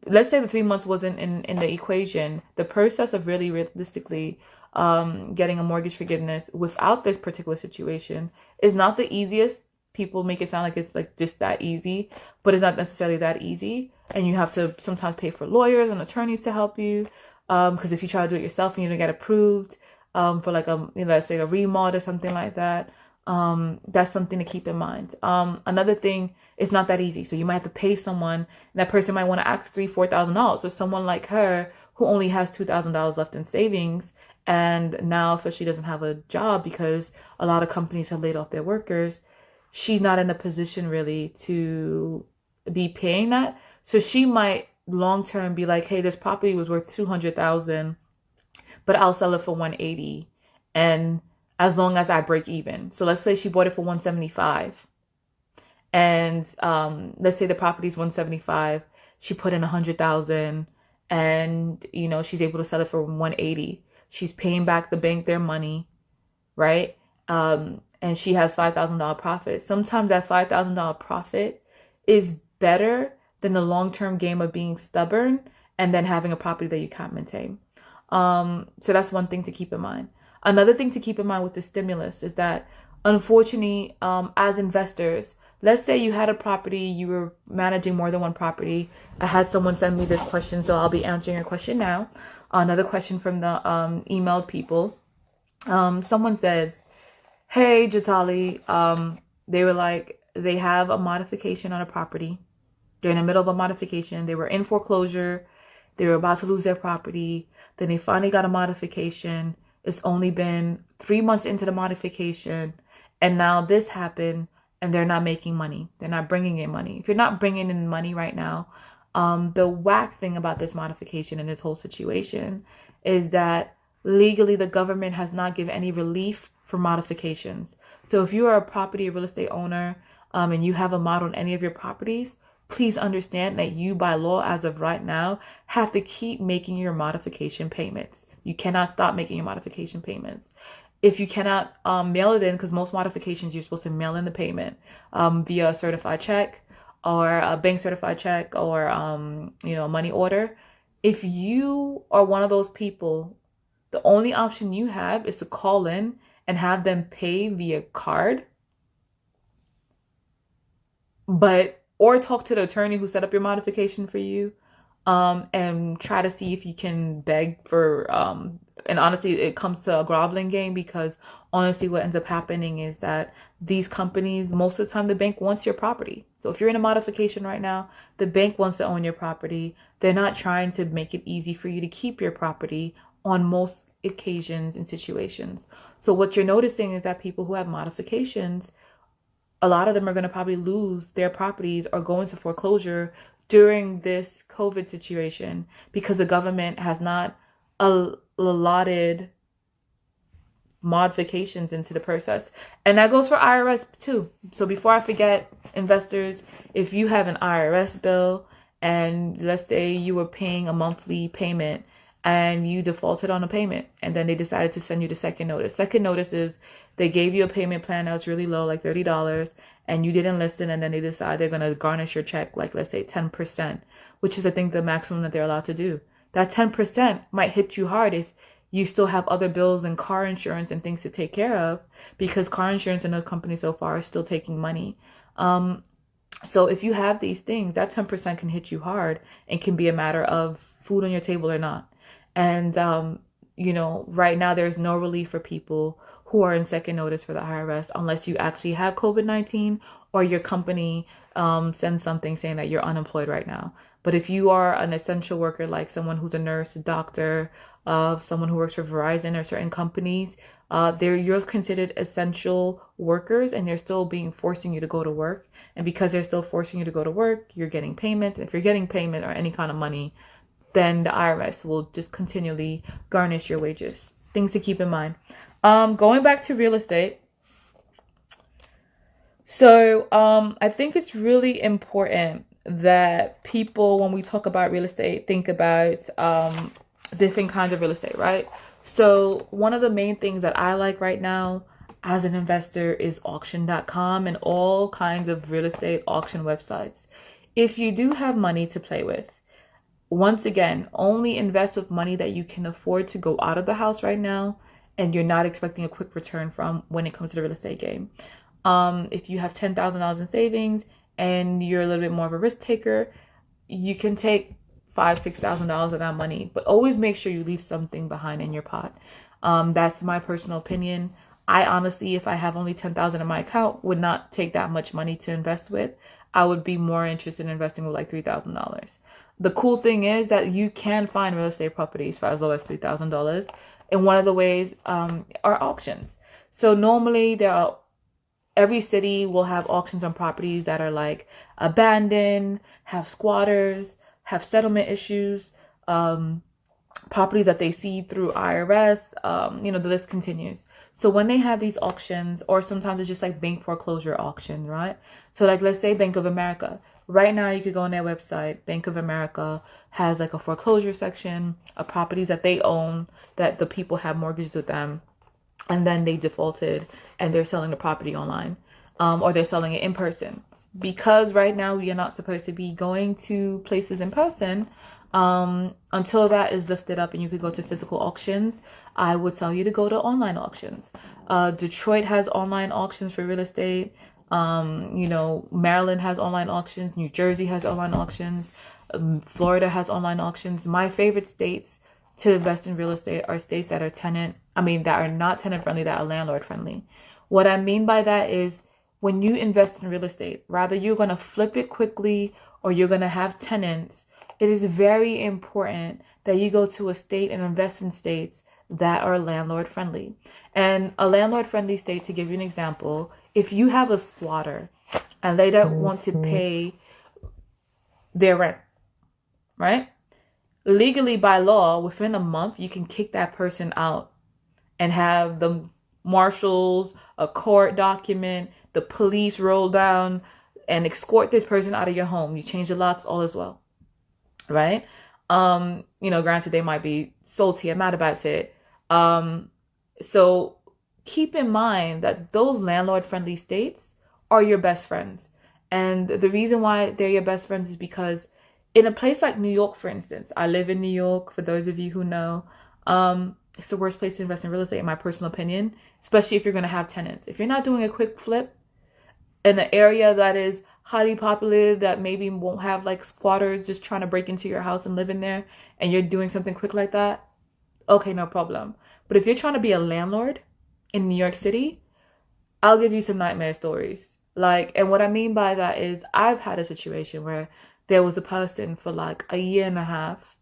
let's say the 3 months wasn't in the equation, the process of really realistically getting a mortgage forgiveness without this particular situation is not the easiest. People make it sound like it's like just that easy, but it's not necessarily that easy. And you have to sometimes pay for lawyers and attorneys to help you. Because if you try to do it yourself and you don't get approved for like let's say a remodel or something like that, that's something to keep in mind. Another thing, it's not that easy. So you might have to pay someone, and that person might want to ask $3,000-$4,000. So someone like her who only has $2,000 left in savings, and now if she doesn't have a job because a lot of companies have laid off their workers, she's not in a position really to be paying that. So she might long term be like, hey, this property was worth $200,000, but I'll sell it for $180, and as long as I break even. So let's say she bought it for $175, and let's say the property's $175. She put in $100,000, and she's able to sell it for $180. She's paying back the bank their money, right? And she has $5,000 profit. Sometimes that $5,000 profit is better than the long-term game of being stubborn and then having a property that you can't maintain. So that's one thing to keep in mind. Another thing to keep in mind with the stimulus is that, unfortunately, as investors, let's say you had a property, you were managing more than one property. I had someone send me this question, so I'll be answering your question now. Another question from the emailed people. Someone says, hey, Jatali, they were like, they have a modification on a property. They're in the middle of a modification. They were in foreclosure. They were about to lose their property. Then they finally got a modification. It's only been 3 months into the modification. And now this happened, and they're not making money. They're not bringing in money. If you're not bringing in money right now, the whack thing about this modification and this whole situation is that legally the government has not given any relief for modifications. So if you are a property or real estate owner and you have a mod on any of your properties, please understand that you, by law, as of right now, have to keep making your modification payments. You cannot stop making your modification payments. If you cannot mail it in, because most modifications you're supposed to mail in the payment via a certified check or a bank certified check or a money order. If you are one of those people, the only option you have is to call in and have them pay via card, or talk to the attorney who set up your modification for you, and try to see if you can beg for, and honestly, it comes to a groveling game, because honestly, what ends up happening is that these companies, most of the time, the bank wants your property. So if you're in a modification right now, the bank wants to own your property. They're not trying to make it easy for you to keep your property on most occasions and situations. So what you're noticing is that people who have modifications, a lot of them are going to probably lose their properties or go into foreclosure during this COVID situation because the government has not allotted modifications into the process. And that goes for IRS too. So before I forget, investors, if you have an IRS bill and let's say you were paying a monthly payment and you defaulted on a payment, and then they decided to send you the second notice. Second notice is they gave you a payment plan that was really low, like $30, and you didn't listen, and then they decide they're going to garnish your check, like let's say 10%, which is I think the maximum that they're allowed to do. That 10% might hit you hard if you still have other bills and car insurance and things to take care of, because car insurance and those companies so far are still taking money. So if you have these things, that 10% can hit you hard and can be a matter of food on your table or not. And right now there's no relief for people who are in second notice for the IRS unless you actually have COVID-19 or your company sends something saying that you're unemployed right now. But if you are an essential worker, like someone who's a nurse, a doctor, someone who works for Verizon or certain companies, you're considered essential workers, and they're still forcing you to go to work. And because they're still forcing you to go to work, you're getting payments. And if you're getting payment or any kind of money, then the IRS will just continually garnish your wages. Things to keep in mind. Going back to real estate. So I think it's really important that people, when we talk about real estate, think about different kinds of real estate, right? So one of the main things that I like right now as an investor is auction.com and all kinds of real estate auction websites. If you do have money to play with, once again, only invest with money that you can afford to go out of the house right now and you're not expecting a quick return from when it comes to the real estate game. If you have $10,000 in savings and you're a little bit more of a risk taker, you can take $5,000-$6,000 of that money, but always make sure you leave something behind in your pot. That's my personal opinion. I honestly, if I have only $10,000 in my account, would not take that much money to invest with. I would be more interested in investing with like $3,000. The cool thing is that you can find real estate properties for as low as $3,000. And one of the ways are auctions. So normally every city will have auctions on properties that are like abandoned, have squatters, have settlement issues, properties that they see through IRS, the list continues. So when they have these auctions, or sometimes it's just like bank foreclosure auction, right? So like, let's say Bank of America. Right now you could go on their website. Bank of America has like a foreclosure section of properties that they own, that the people have mortgages with them, and then they defaulted and they're selling the property online, or they're selling it in person. Because right now we are not supposed to be going to places in person, until that is lifted up and you could go to physical auctions, I would tell you to go to online auctions. Detroit has online auctions for real estate. Maryland has online auctions. New Jersey has online auctions. Florida has online auctions. My favorite states to invest in real estate are states that are not tenant friendly, that are landlord friendly. What I mean by that is, when you invest in real estate, rather you're going to flip it quickly or you're going to have tenants, it is very important that you go to a state and invest in states that are landlord friendly. And a landlord friendly state, to give you an example, if you have a squatter and they don't want to pay their rent, right? Legally, by law, within a month, you can kick that person out and have the marshals, a court document, the police roll down and escort this person out of your home. You change the locks, all as well, right? Granted, they might be salty and mad about it. So keep in mind that those landlord-friendly states are your best friends. And the reason why they're your best friends is because in a place like New York, for instance, I live in New York, for those of you who know, it's the worst place to invest in real estate, in my personal opinion, especially if you're going to have tenants. If you're not doing a quick flip in an area that is highly populated, that maybe won't have like squatters just trying to break into your house and live in there, and you're doing something quick like that, okay, no problem. But if you're trying to be a landlord in New York City, I'll give you some nightmare stories. And what I mean by that is, I've had a situation where there was a person for like a year and a half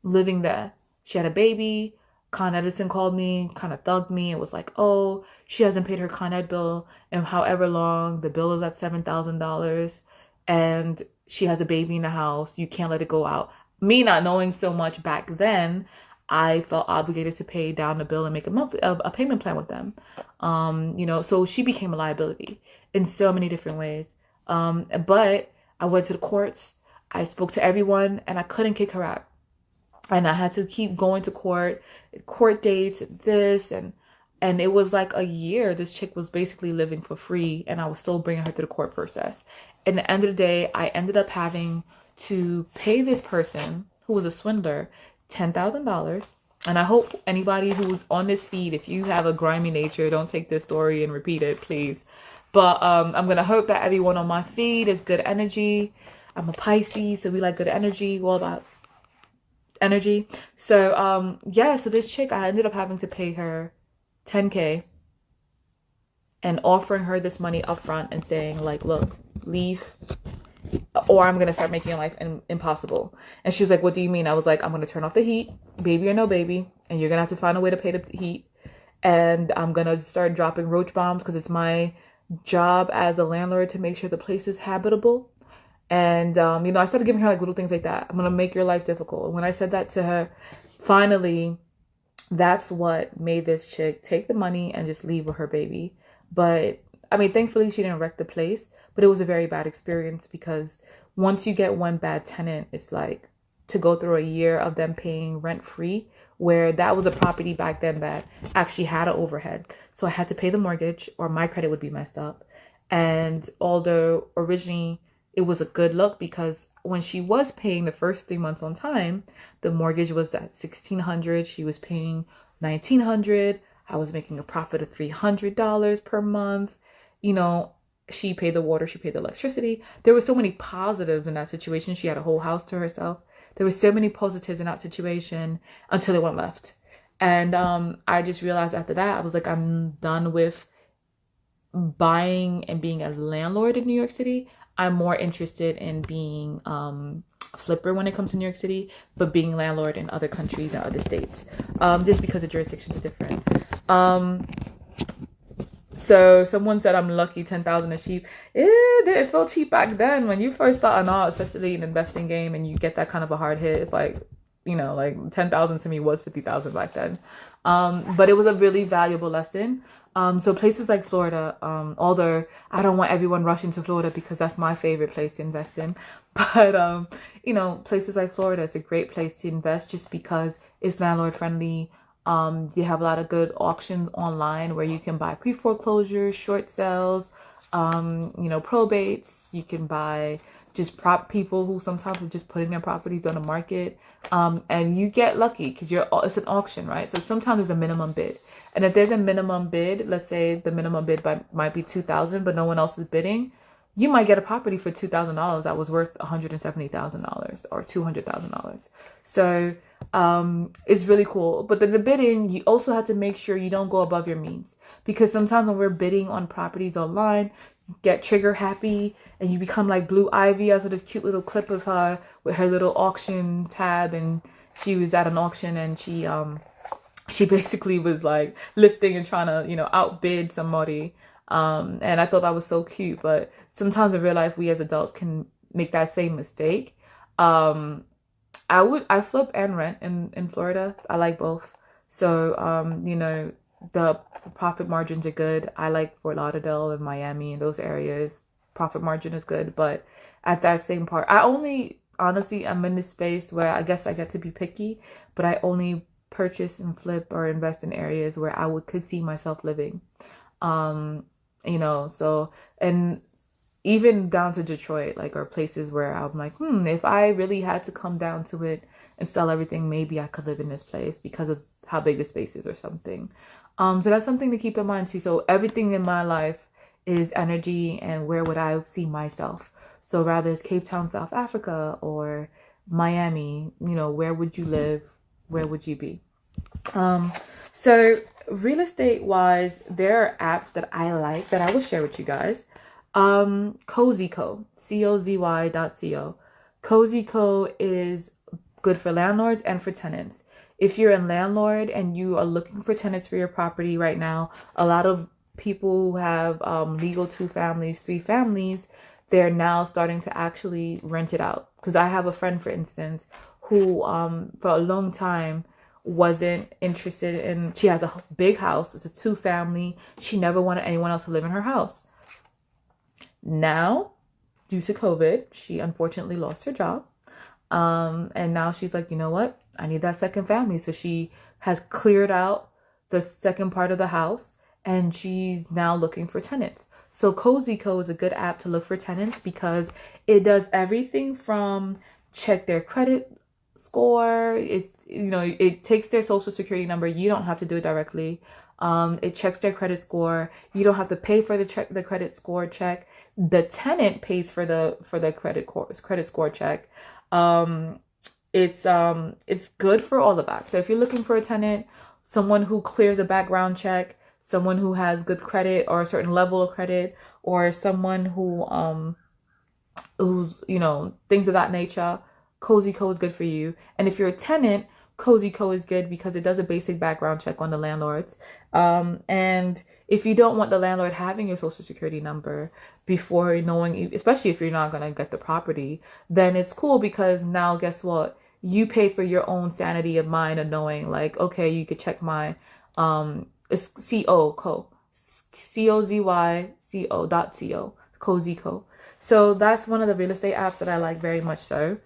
living there. She had a baby. Con Edison called me, kind of thugged me. It was like, oh, she hasn't paid her Con Ed bill in however long. The bill is at $7,000 and she has a baby in the house. You can't let it go out. Me not knowing so much back then, I felt obligated to pay down the bill and make a payment plan with them. So she became a liability in so many different ways. But I went to the courts. I spoke to everyone and I couldn't kick her out. And I had to keep going to court dates, and it was like a year. This chick was basically living for free, and I was still bringing her through the court process. At the end of the day, I ended up having to pay this person, who was a swindler, $10,000. And I hope anybody who's on this feed, if you have a grimy nature, don't take this story and repeat it, please. But I'm going to hope that everyone on my feed is good energy. I'm a Pisces, so we like good energy. Well, energy. So yeah, so this chick, I ended up having to pay her 10K and offering her this money up front and saying like, look, leave, or I'm gonna start making your life impossible. And she was like, what do you mean? I was like, I'm gonna turn off the heat, baby or no baby, and you're gonna have to find a way to pay the heat. And I'm gonna start dropping roach bombs because it's my job as a landlord to make sure the place is habitable. And I started giving her like little things like that. I'm gonna make your life difficult. And when I said that to her, finally, that's what made this chick take the money and just leave with her baby. But I mean, thankfully she didn't wreck the place, but it was a very bad experience because once you get one bad tenant, it's like to go through a year of them paying rent free, where that was a property back then that actually had an overhead. So I had to pay the mortgage or my credit would be messed up. And although originally it was a good look because when she was paying the first 3 months on time, the mortgage was at $1,600. She was paying $1,900. I was making a profit of $300 per month. She paid the water, she paid the electricity. There were so many positives in that situation. She had a whole house to herself. There were so many positives in that situation until it went left. And I just realized after that, I was like, I'm done with buying and being as landlord in New York City. I'm more interested in being flipper when it comes to New York City, but being landlord in other countries and other states, just because the jurisdictions are different. So someone said I'm lucky 10,000 is cheap. It didn't feel cheap back then. When you first starting out, especially in investing game, and you get that kind of a hard hit, it's like, like 10,000 to me was 50,000 back then. But it was a really valuable lesson. So places like Florida, although I don't want everyone rushing to Florida because that's my favorite place to invest in. But, places like Florida is a great place to invest just because it's landlord friendly. You have a lot of good auctions online where you can buy pre-foreclosures, short sales, probates. You can buy just prop people who sometimes are just putting their properties on the market. And you get lucky because it's an auction, right? So sometimes there's a minimum bid. And if there's a minimum bid, let's say the minimum bid might be $2,000, but no one else is bidding, you might get a property for $2,000 that was worth $170,000 or $200,000. So it's really cool. But then the bidding, you also have to make sure you don't go above your means, because sometimes when we're bidding on properties online, you get trigger happy and you become like Blue Ivy. I saw this cute little clip of her with her little auction tab, and she was at an auction and she basically was like lifting and trying to outbid somebody. And I thought that was so cute. But sometimes in real life, we as adults can make that same mistake. I flip and rent in Florida. I like both. So, the profit margins are good. I like Fort Lauderdale and Miami and those areas. Profit margin is good. But at that same part, honestly, I'm in this space where I guess I get to be picky, but I only purchase and flip or invest in areas where I could see myself living. So, and even down to Detroit, or places where I'm like, if I really had to come down to it and sell everything, maybe I could live in this place because of how big the space is or something. So that's something to keep in mind too. So everything in my life is energy and where would I see myself? So rather it's Cape Town, South Africa, or Miami, where would you live? Where would you be? So real estate wise, there are apps that I like that I will share with you guys. Cozyco, COZY.co. Cozyco is good for landlords and for tenants. If you're a landlord and you are looking for tenants for your property right now, a lot of people who have legal 2 families, 3 families, they're now starting to actually rent it out. Because I have a friend, for instance, who for a long time wasn't interested in, she has a big house, it's a 2 family, she never wanted anyone else to live in her house. Now, due to COVID, she unfortunately lost her job. And now she's like, you know what? I need that second family. So she has cleared out the second part of the house and she's now looking for tenants. So Cozyco is a good app to look for tenants because it does everything from check their credit score. It takes their social security number. You don't have to do it directly. It checks their credit score. You don't have to pay for the credit score check. The tenant pays for the credit score check. it's good for all of that. So if you're looking for a tenant, someone who clears a background check, someone who has good credit or a certain level of credit, or someone who's, you know, things of that nature, Cozy Co is good for you. And if you're a tenant, Cozy Co is good because it does a basic background check on the landlords. And if you don't want the landlord having your social security number before knowing, especially if you're not going to get the property, then it's cool because now guess what? You pay for your own sanity of mind of knowing like, okay, you could check my, it's COZYCO.co, Cozy Co. So that's one of the real estate apps that I like very much so.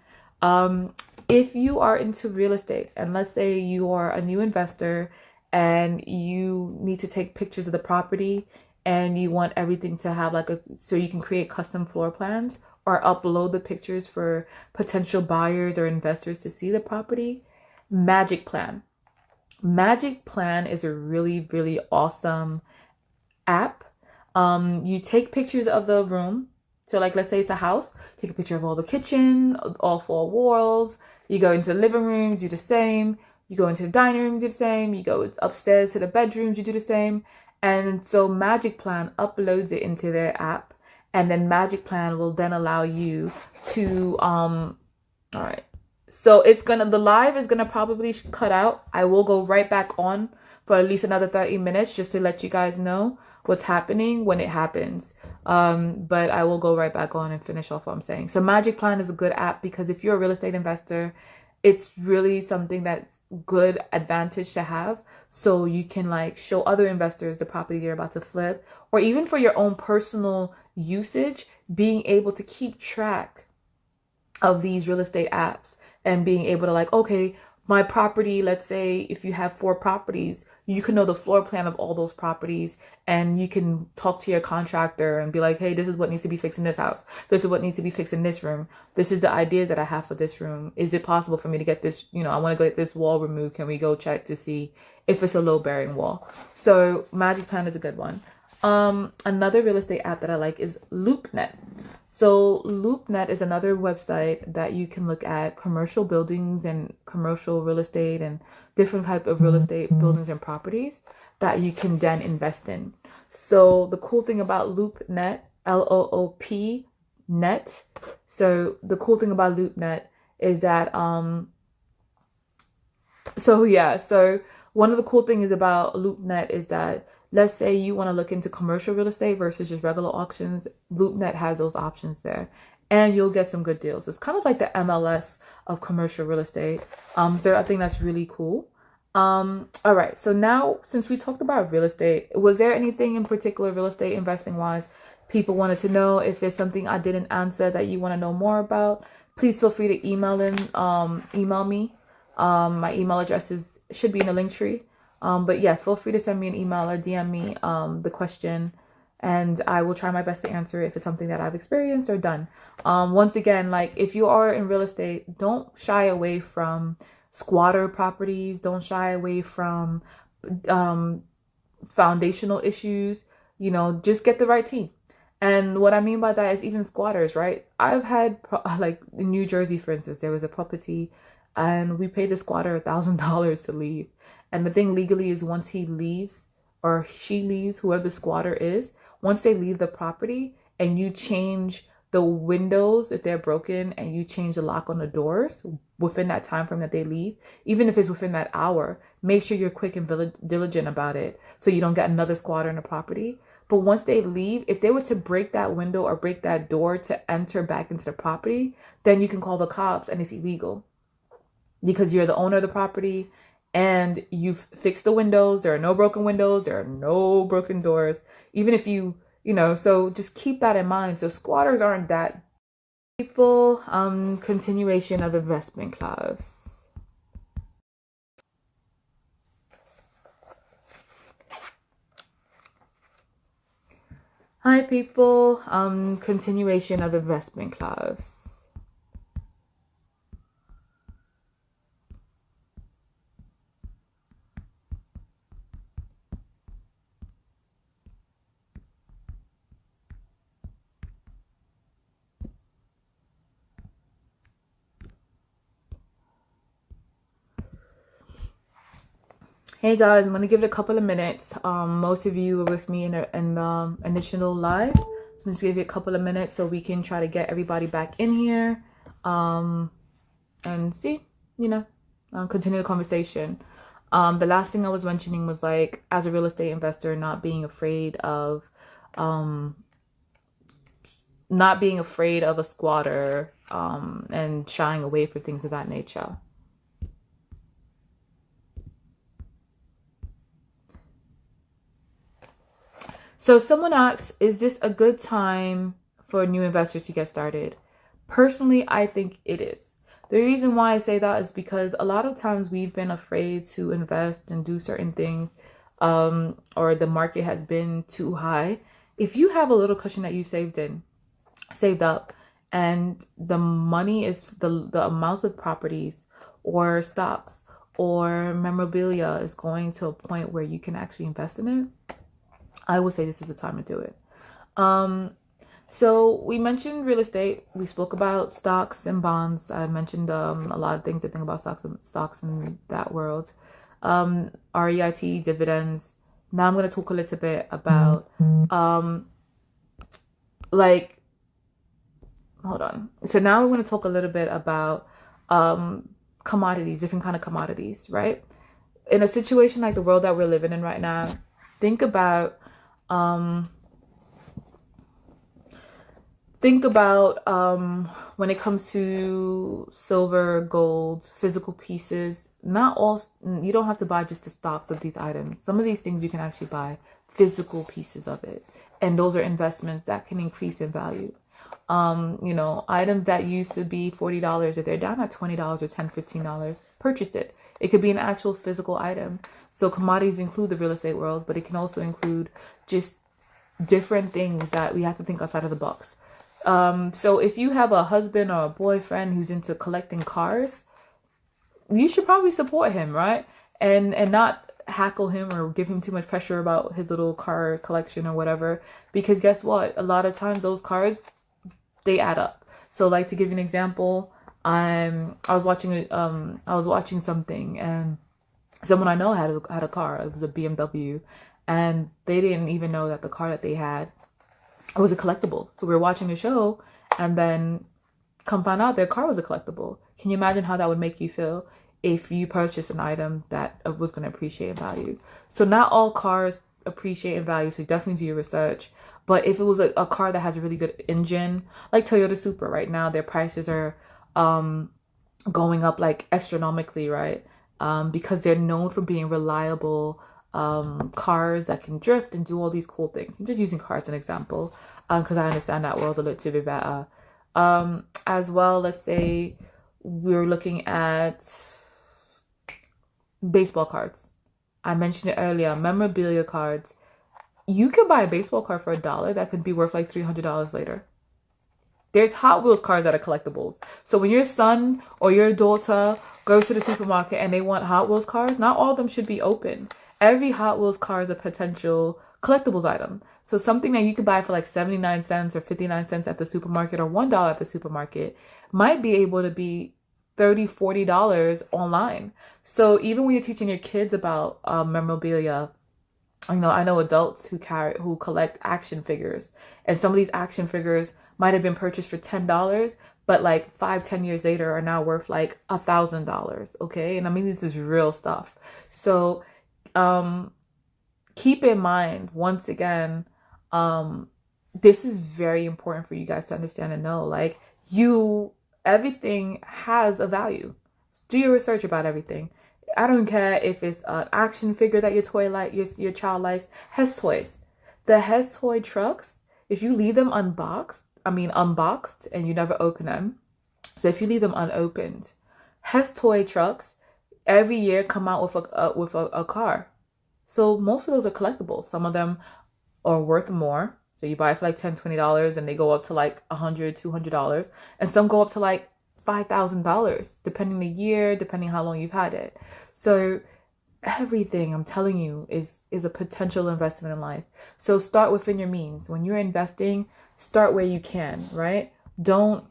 If you are into real estate and let's say you are a new investor and you need to take pictures of the property and you want everything to have like so you can create custom floor plans or upload the pictures for potential buyers or investors to see the property, Magic Plan. Magic Plan is a really, really awesome app. You take pictures of the room. So like, let's say it's a house, take a picture of all the kitchen, all 4 walls. You go into the living room, do the same. You go into the dining room, do the same. You go upstairs to the bedrooms, you do the same. And so Magic Plan uploads it into their app. And then Magic Plan will then allow you to, all right. So the live is gonna probably cut out. I will go right back on for at least another 30 minutes just to let you guys know what's happening when it happens. But I will go right back on and finish off what I'm saying. So Magic Plan is a good app because if you're a real estate investor, it's really something that's good advantage to have. So you can like show other investors the property you're about to flip, or even for your own personal usage, being able to keep track of these real estate apps and being able to like, okay, my property, let's say if you have 4 properties, you can know the floor plan of all those properties and you can talk to your contractor and be like, hey, this is what needs to be fixed in this house. This is what needs to be fixed in this room. This is the ideas that I have for this room. Is it possible for me to get this, you know, I want to get this wall removed. Can we go check to see if it's a low bearing wall? So Magic Plan is a good one. Another real estate app that I like is LoopNet. So LoopNet is another website that you can look at commercial buildings and commercial real estate and different type of real estate buildings and properties that you can then invest in. So the cool thing about LoopNet, LOOP net. So the cool thing about LoopNet is that so one of the cool things about LoopNet is that let's say you want to look into commercial real estate versus just regular auctions, LoopNet has those options there. And you'll get some good deals. It's kind of like the MLS of commercial real estate. So I think that's really cool. All right. So now, since we talked about real estate, was there anything in particular real estate investing wise people wanted to know? If there's something I didn't answer that you want to know more about, please feel free to email me. My email address should be in the link tree. But yeah, feel free to send me an email or DM me the question, and I will try my best to answer it if it's something that I've experienced or done. Once again, like if you are in real estate, don't shy away from squatter properties. Don't shy away from foundational issues. You know, just get the right team. And what I mean by that is even squatters, right? I've had like in New Jersey, for instance, there was a property and we paid the squatter $1,000 to leave. And the thing legally is once he leaves or she leaves, whoever the squatter is, once they leave the property and you change the windows if they're broken and you change the lock on the doors within that time frame that they leave, even if it's within that hour, make sure you're quick and diligent about it so you don't get another squatter in the property. But once they leave, if they were to break that window or break that door to enter back into the property, then you can call the cops and it's illegal because you're the owner of the property and you've fixed the windows. There are no broken windows. There are no broken doors. Even if you know, so just keep that in mind. So squatters aren't that people. Continuation of investment class. Hi people, continuation of investment class. Hey guys, I'm gonna give it a couple of minutes. Most of you were with me in the initial live, so I'm just give you a couple of minutes so we can try to get everybody back in here, and see, continue the conversation. The last thing I was mentioning was like, as a real estate investor, um, not being afraid of a squatter, and shying away for things of that nature. So someone asks, is this a good time for new investors to get started? Personally, I think it is. The reason why I say that is because a lot of times we've been afraid to invest and do certain things, or the market has been too high. If you have a little cushion that you saved up, and the money is the amount of properties or stocks or memorabilia is going to a point where you can actually invest in it, I would say this is the time to do it. So we mentioned real estate. We spoke about stocks and bonds. I mentioned a lot of things to think about stocks in that world. REIT, dividends. Now I'm going to talk a little bit about hold on. So now we're going to talk a little bit about commodities, different kind of commodities, right? In a situation like the world that we're living in right now, think about when it comes to silver, gold, physical pieces. Not all, you don't have to buy just the stocks of these items. Some of these things you can actually buy physical pieces of it, and those are investments that can increase in value. Items that used to be $40, if they're down at $20 or $10, $15, purchase it. It could be an actual physical item. So commodities include the real estate world, but it can also include just different things that we have to think outside of the box. So if you have a husband or a boyfriend who's into collecting cars, you should probably support him, right? And not hackle him or give him too much pressure about his little car collection or whatever. Because guess what? A lot of times those cars, they add up. So like, to give you an example, I was watching something, and someone I know had a car. It was a BMW, and they didn't even know that the car that they had was a collectible. So we were watching a show, and then come find out their car was a collectible. Can you imagine how that would make you feel if you purchased an item that was going to appreciate in value? So not all cars appreciate in value, so definitely do your research. But if it was a car that has a really good engine, like Toyota Supra right now, their prices are going up like astronomically, right? Because they're known for being reliable cars that can drift and do all these cool things. I'm just using cars as an example because I understand that world a little bit better. As well, let's say we're looking at baseball cards. I mentioned it earlier, memorabilia cards. You can buy a baseball card for $1 that could be worth like $300 later. There's Hot Wheels cars that are collectibles. So when your son or your daughter goes to the supermarket and they want Hot Wheels cars, not all of them should be open. Every Hot Wheels car is a potential collectibles item. So something that you could buy for like 79 cents or 59 cents at the supermarket, or $1 at the supermarket, might be able to be $30, $40 online. So even when you're teaching your kids about memorabilia, I know adults who collect action figures, and some of these action figures might have been purchased for $10, but like 5-10 years later are now worth like $1,000. Okay, and I mean, this is real stuff. So keep in mind, once again, this is very important for you guys to understand and know. Like, everything has a value. Do your research about everything. I don't care if it's an action figure that your child likes. Hess Toys. The Hess Toy trucks, if you leave them unboxed, and you never open them. So if you leave them unopened, Hess Toy trucks every year come out with a car. So most of those are collectibles. Some of them are worth more. So you buy it for like $10, $20, and they go up to like $100, $200. And some go up to like $5,000, depending the year, depending how long you've had it. So everything, I'm telling you, is a potential investment in life. So start within your means. When you're investing, start where you can, right? Don't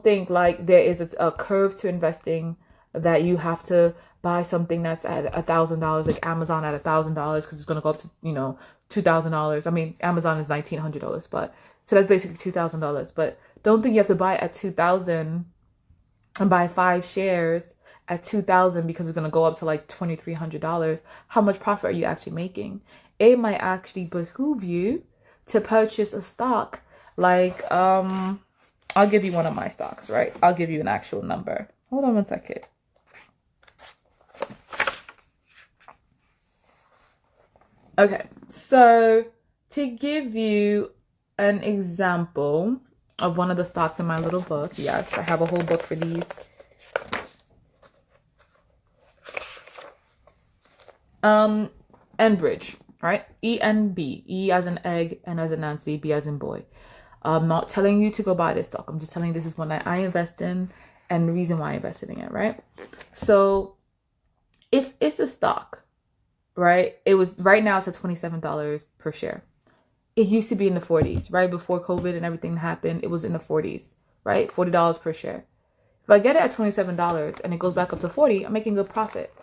think like there is a curve to investing, that you have to buy something that's at $1,000, like Amazon at $1,000, because it's going to go up to, $2,000. I mean, Amazon is $1,900, but so that's basically $2,000. But don't think you have to buy it at $2,000 and buy 5 shares at $2,000 because it's going to go up to like $2,300. How much profit are you actually making? It might actually behoove you to purchase a stock like, I'll give you one of my stocks, right? I'll give you an actual number. Hold on one second. Okay, so to give you an example of one of the stocks in my little book, yes, I have a whole book for these. Enbridge, right? ENB, E as in egg, N as in Nancy, B as in boy. I'm not telling you to go buy this stock. I'm just telling you this is one that I invest in and the reason why I invested in it, right? So if it's a stock, right? It was right now it's at $27 per share. It used to be in the 40s, right? Before COVID and everything happened, it was in the 40s, right? $40 per share. If I get it at $27 and it goes back up to 40, I'm making good profit.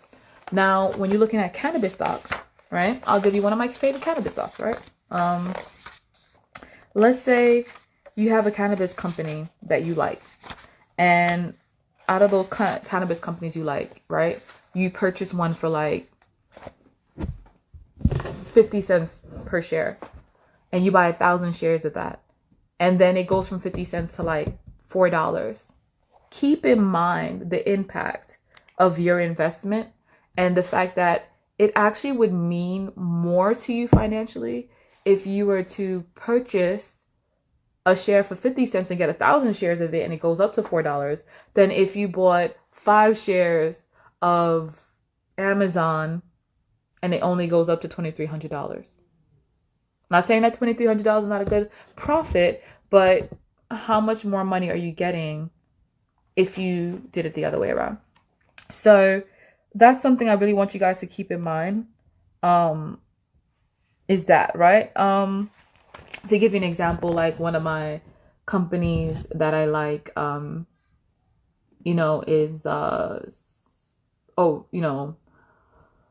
Now, when you're looking at cannabis stocks, right? I'll give you one of my favorite cannabis stocks, right? Let's say you have a cannabis company that you like, and out of those cannabis companies you like, right? You purchase one for like 50 cents per share, and you buy 1,000 shares of that, and then it goes from 50 cents to like $4. Keep in mind the impact of your investment and the fact that it actually would mean more to you financially if you were to purchase a share for 50 cents and get 1,000 shares of it and it goes up to $4 than if you bought 5 shares of Amazon and it only goes up to $2,300. Not saying that $2,300 is not a good profit, but how much more money are you getting if you did it the other way around? So that's something I really want you guys to keep in mind. Is that, right? To give you an example, like one of my companies that I like, is,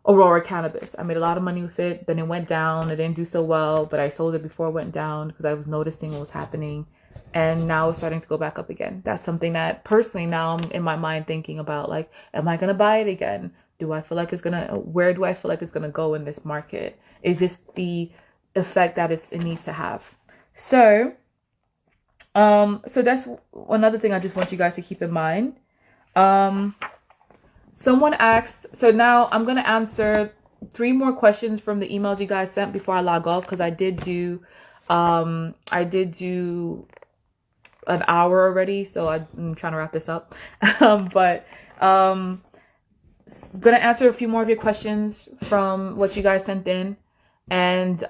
Aurora Cannabis. I made a lot of money with it. Then it went down. It didn't do so well, but I sold it before it went down because I was noticing what was happening. And now it's starting to go back up again. That's something that personally now I'm in my mind thinking about, like, am I going to buy it again? Where do I feel like it's going to go in this market? Is this the effect that it needs to have? So that's another thing I just want you guys to keep in mind. Someone asked, so now I'm going to answer 3 more questions from the emails you guys sent before I log off, because I did do an hour already, so I'm trying to wrap this up. But gonna answer a few more of your questions from what you guys sent in. And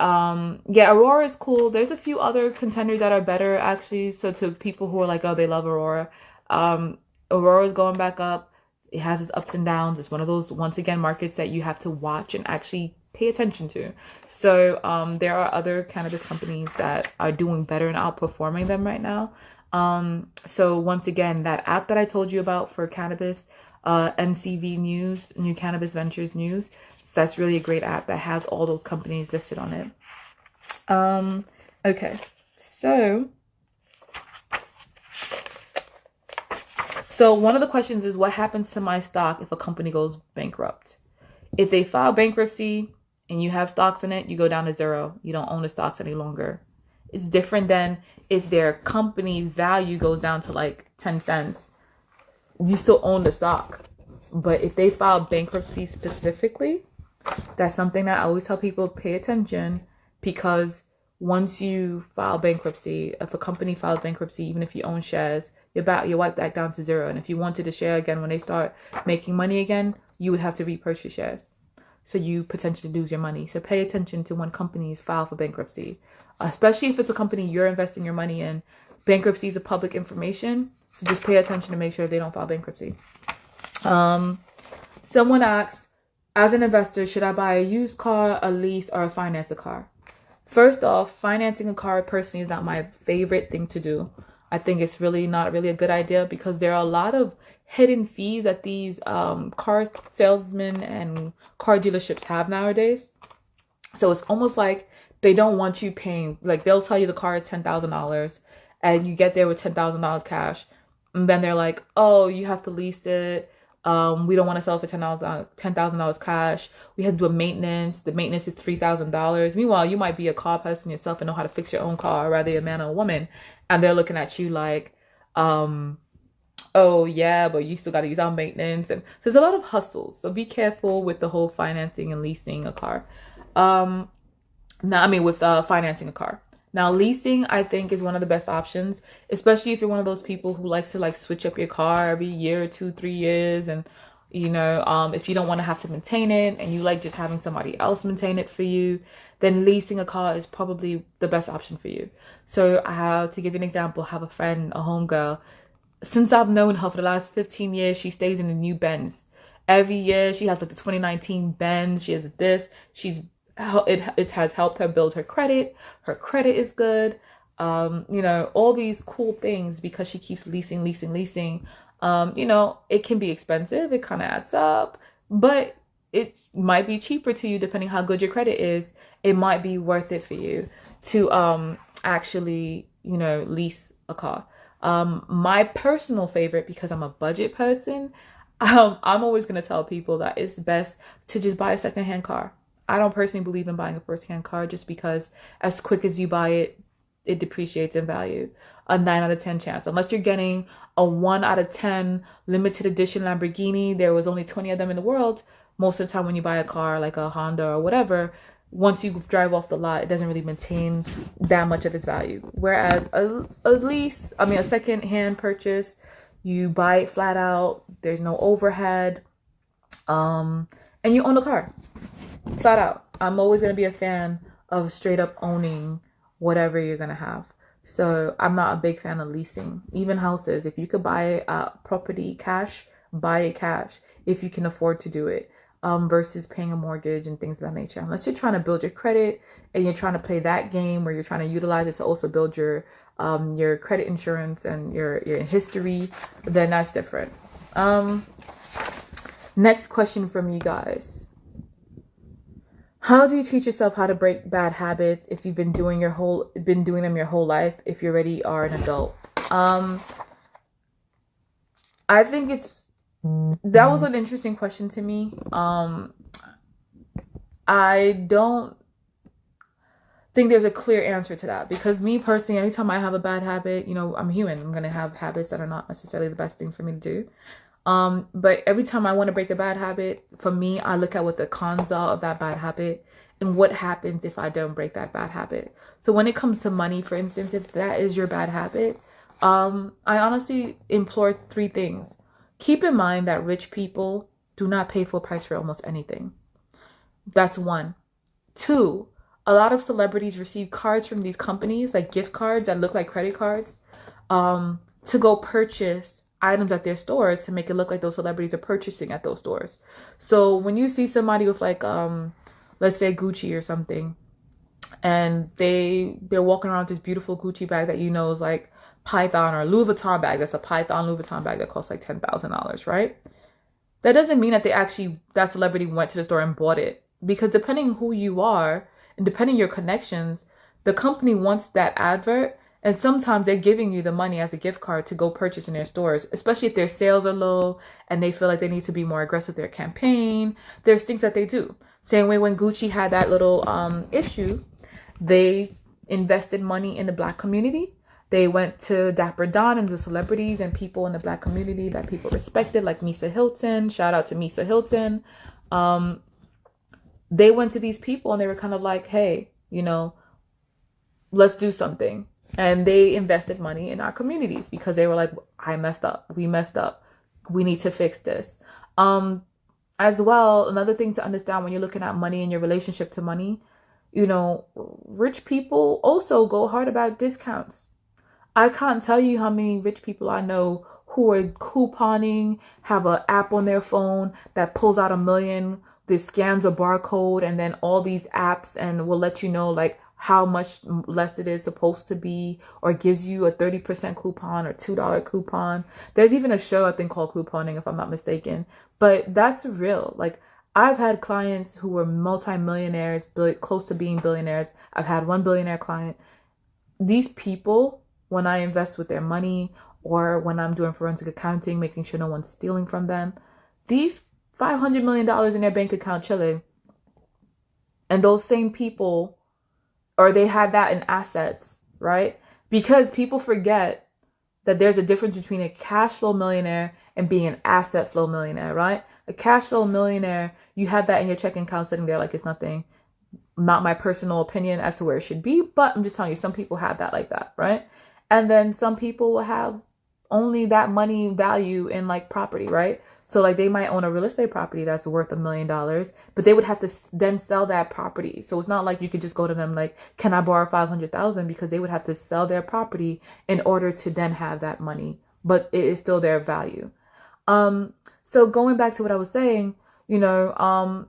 yeah, Aurora is cool. There's a few other contenders that are better, actually. So to people who are like, oh, they love Aurora, Aurora is going back up. It has its ups and downs. It's one of those, once again, markets that you have to watch and actually pay attention to. So there are other cannabis companies that are doing better and outperforming them right now. So once again, that app that I told you about for cannabis, NCV News, New Cannabis Ventures News, that's really a great app that has all those companies listed on it. Okay, so one of the questions is, what happens to my stock if a company goes bankrupt? If they file bankruptcy and you have stocks in it, you go down to 0. You don't own the stocks any longer. It's different than if their company's value goes down to like 10 cents. You still own the stock. But if they file bankruptcy specifically, that's something that I always tell people, pay attention, because once you file bankruptcy, if a company files bankruptcy, even if you own shares, you wipe that down to 0. And if you wanted to share again, when they start making money again, you would have to repurchase shares. So you potentially lose your money. So pay attention to when companies file for bankruptcy, especially if it's a company you're investing your money in. Bankruptcy is a public information, so just pay attention to make sure they don't file bankruptcy. Someone asks, as an investor, should I buy a used car, a lease, or finance a car? First off, financing a car personally is not my favorite thing to do. I think it's really not really a good idea, because there are a lot of hidden fees that these car salesmen and car dealerships have nowadays. So it's almost like they don't want you paying, like they'll tell you the car is $10,000 and you get there with $10,000 cash. And then they're like, oh, you have to lease it. We don't want to sell it for $10,000 cash. We have to do a maintenance. The maintenance is $3,000. Meanwhile, you might be a car person yourself and know how to fix your own car, rather a man or a woman. And they're looking at you like, oh yeah, but you still got to use our maintenance. And so there's a lot of hustles. So be careful with the whole financing and leasing a car. With financing a car. Now, leasing, I think, is one of the best options, especially if you're one of those people who likes to like switch up your car every year, 2-3 years. And, if you don't want to have to maintain it and you like just having somebody else maintain it for you, then leasing a car is probably the best option for you. So to give you an example, I have a friend, a homegirl. Since I've known her for the last 15 years, she stays in a new Benz. Every year she has like the 2019 Benz. She has this. It has helped her build her credit. Her credit is good. All these cool things because she keeps leasing. It can be expensive. It kind of adds up, but it might be cheaper to you depending how good your credit is. It might be worth it for you to actually, lease a car. My personal favorite, because I'm a budget person, I'm always going to tell people that it's best to just buy a secondhand car. I don't personally believe in buying a first-hand car just because as quick as you buy it, it depreciates in value. A 9 out of 10 chance. Unless you're getting a 1 out of 10 limited edition Lamborghini, there was only 20 of them in the world. Most of the time when you buy a car like a Honda or whatever, once you drive off the lot, it doesn't really maintain that much of its value. Whereas a second-hand purchase, you buy it flat out, there's no overhead, and you own the car. Flat out. I'm always going to be a fan of straight up owning whatever you're going to have. So I'm not a big fan of leasing. Even houses, if you could buy a property cash, buy it cash if you can afford to do it, versus paying a mortgage and things of that nature. Unless you're trying to build your credit and you're trying to play that game where you're trying to utilize it to also build your credit insurance and your history, then that's different. Next question from you guys. How do you teach yourself how to break bad habits if you've been doing them your whole life, if you already are an adult? I think that was an interesting question to me. I don't think there's a clear answer to that, because me personally, anytime I have a bad habit, I'm human. I'm going to have habits that are not necessarily the best thing for me to do. But every time I want to break a bad habit, for me, I look at what the cons are of that bad habit and what happens if I don't break that bad habit. So when it comes to money, for instance, if that is your bad habit, I honestly implore 3 things. Keep in mind that rich people do not pay full price for almost anything. That's 1. 2, a lot of celebrities receive cards from these companies, like gift cards that look like credit cards, to go purchase items at their stores to make it look like those celebrities are purchasing at those stores. So when you see somebody with like, let's say Gucci or something, and they're walking around with this beautiful Gucci bag that is like Python, or Louis Vuitton bag, that's a Python Louis Vuitton bag that costs like $10,000, right? That doesn't mean that that celebrity went to the store and bought it, because depending who you are and depending your connections, the company wants that advert. And sometimes they're giving you the money as a gift card to go purchase in their stores, especially if their sales are low and they feel like they need to be more aggressive with their campaign. There's things that they do. Same way when Gucci had that little issue, they invested money in the Black community. They went to Dapper Don and the celebrities and people in the Black community that people respected, like Misa Hilton. Shout out to Misa Hilton. They went to these people and they were kind of like, hey, let's do something. And they invested money in our communities because they were like, I messed up. We messed up. We need to fix this. As well, another thing to understand when you're looking at money and your relationship to money, rich people also go hard about discounts. I can't tell you how many rich people I know who are couponing, have an app on their phone that pulls out $1 million, that scans a barcode, and then all these apps and will let you know like how much less it is supposed to be, or gives you a 30% coupon or $2 coupon. There's even a show, I think, called Couponing, if I'm not mistaken. But that's real. Like, I've had clients who were multimillionaires, close to being billionaires. I've had one billionaire client. These people, when I invest with their money, or when I'm doing forensic accounting, making sure no one's stealing from them, these $500 million in their bank account chilling. And those same people, or they have that in assets, right? Because people forget that there's a difference between a cash flow millionaire and being an asset flow millionaire, right? A cash flow millionaire, you have that in your checking account sitting there like it's nothing. Not my personal opinion as to where it should be, but I'm just telling you, some people have that like that, right? And then some people will have only that money value in like property, right? So like they might own a real estate property that's worth $1 million, but they would have to then sell that property. So it's not like you could just go to them like, can I borrow 500,000? Because they would have to sell their property in order to then have that money, but it is still their value. So going back to what I was saying, one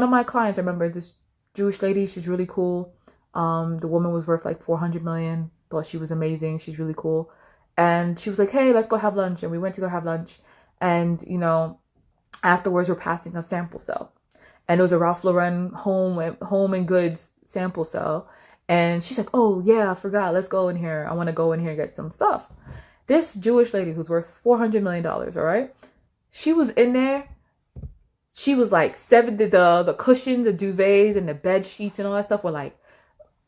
of my clients, I remember this Jewish lady, she's really cool. The woman was worth like 400 million, thought she was amazing. She's really cool. And she was like, hey, let's go have lunch. And we went to go have lunch. And, afterwards we're passing a sample sale. And it was a Ralph Lauren home and goods sample sale. And she's like, oh yeah, I forgot. Let's go in here. I want to go in here and get some stuff. This Jewish lady who's worth $400 million, all right? She was in there. She was like the cushions, the duvets, and the bed sheets and all that stuff were like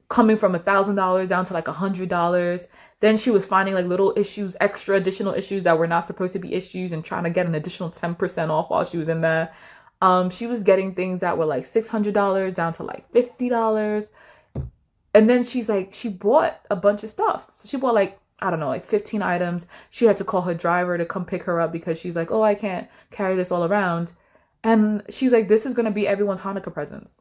coming from $1,000 down to like $100. Then she was finding like little issues, additional issues that were not supposed to be issues, and trying to get an additional 10% off while she was in there. She was getting things that were like $600 down to like $50. And then she's like, she bought a bunch of stuff. So she bought like, I don't know, like 15 items. She had to call her driver to come pick her up because she's like, oh, I can't carry this all around. And she's like, this is going to be everyone's Hanukkah presents.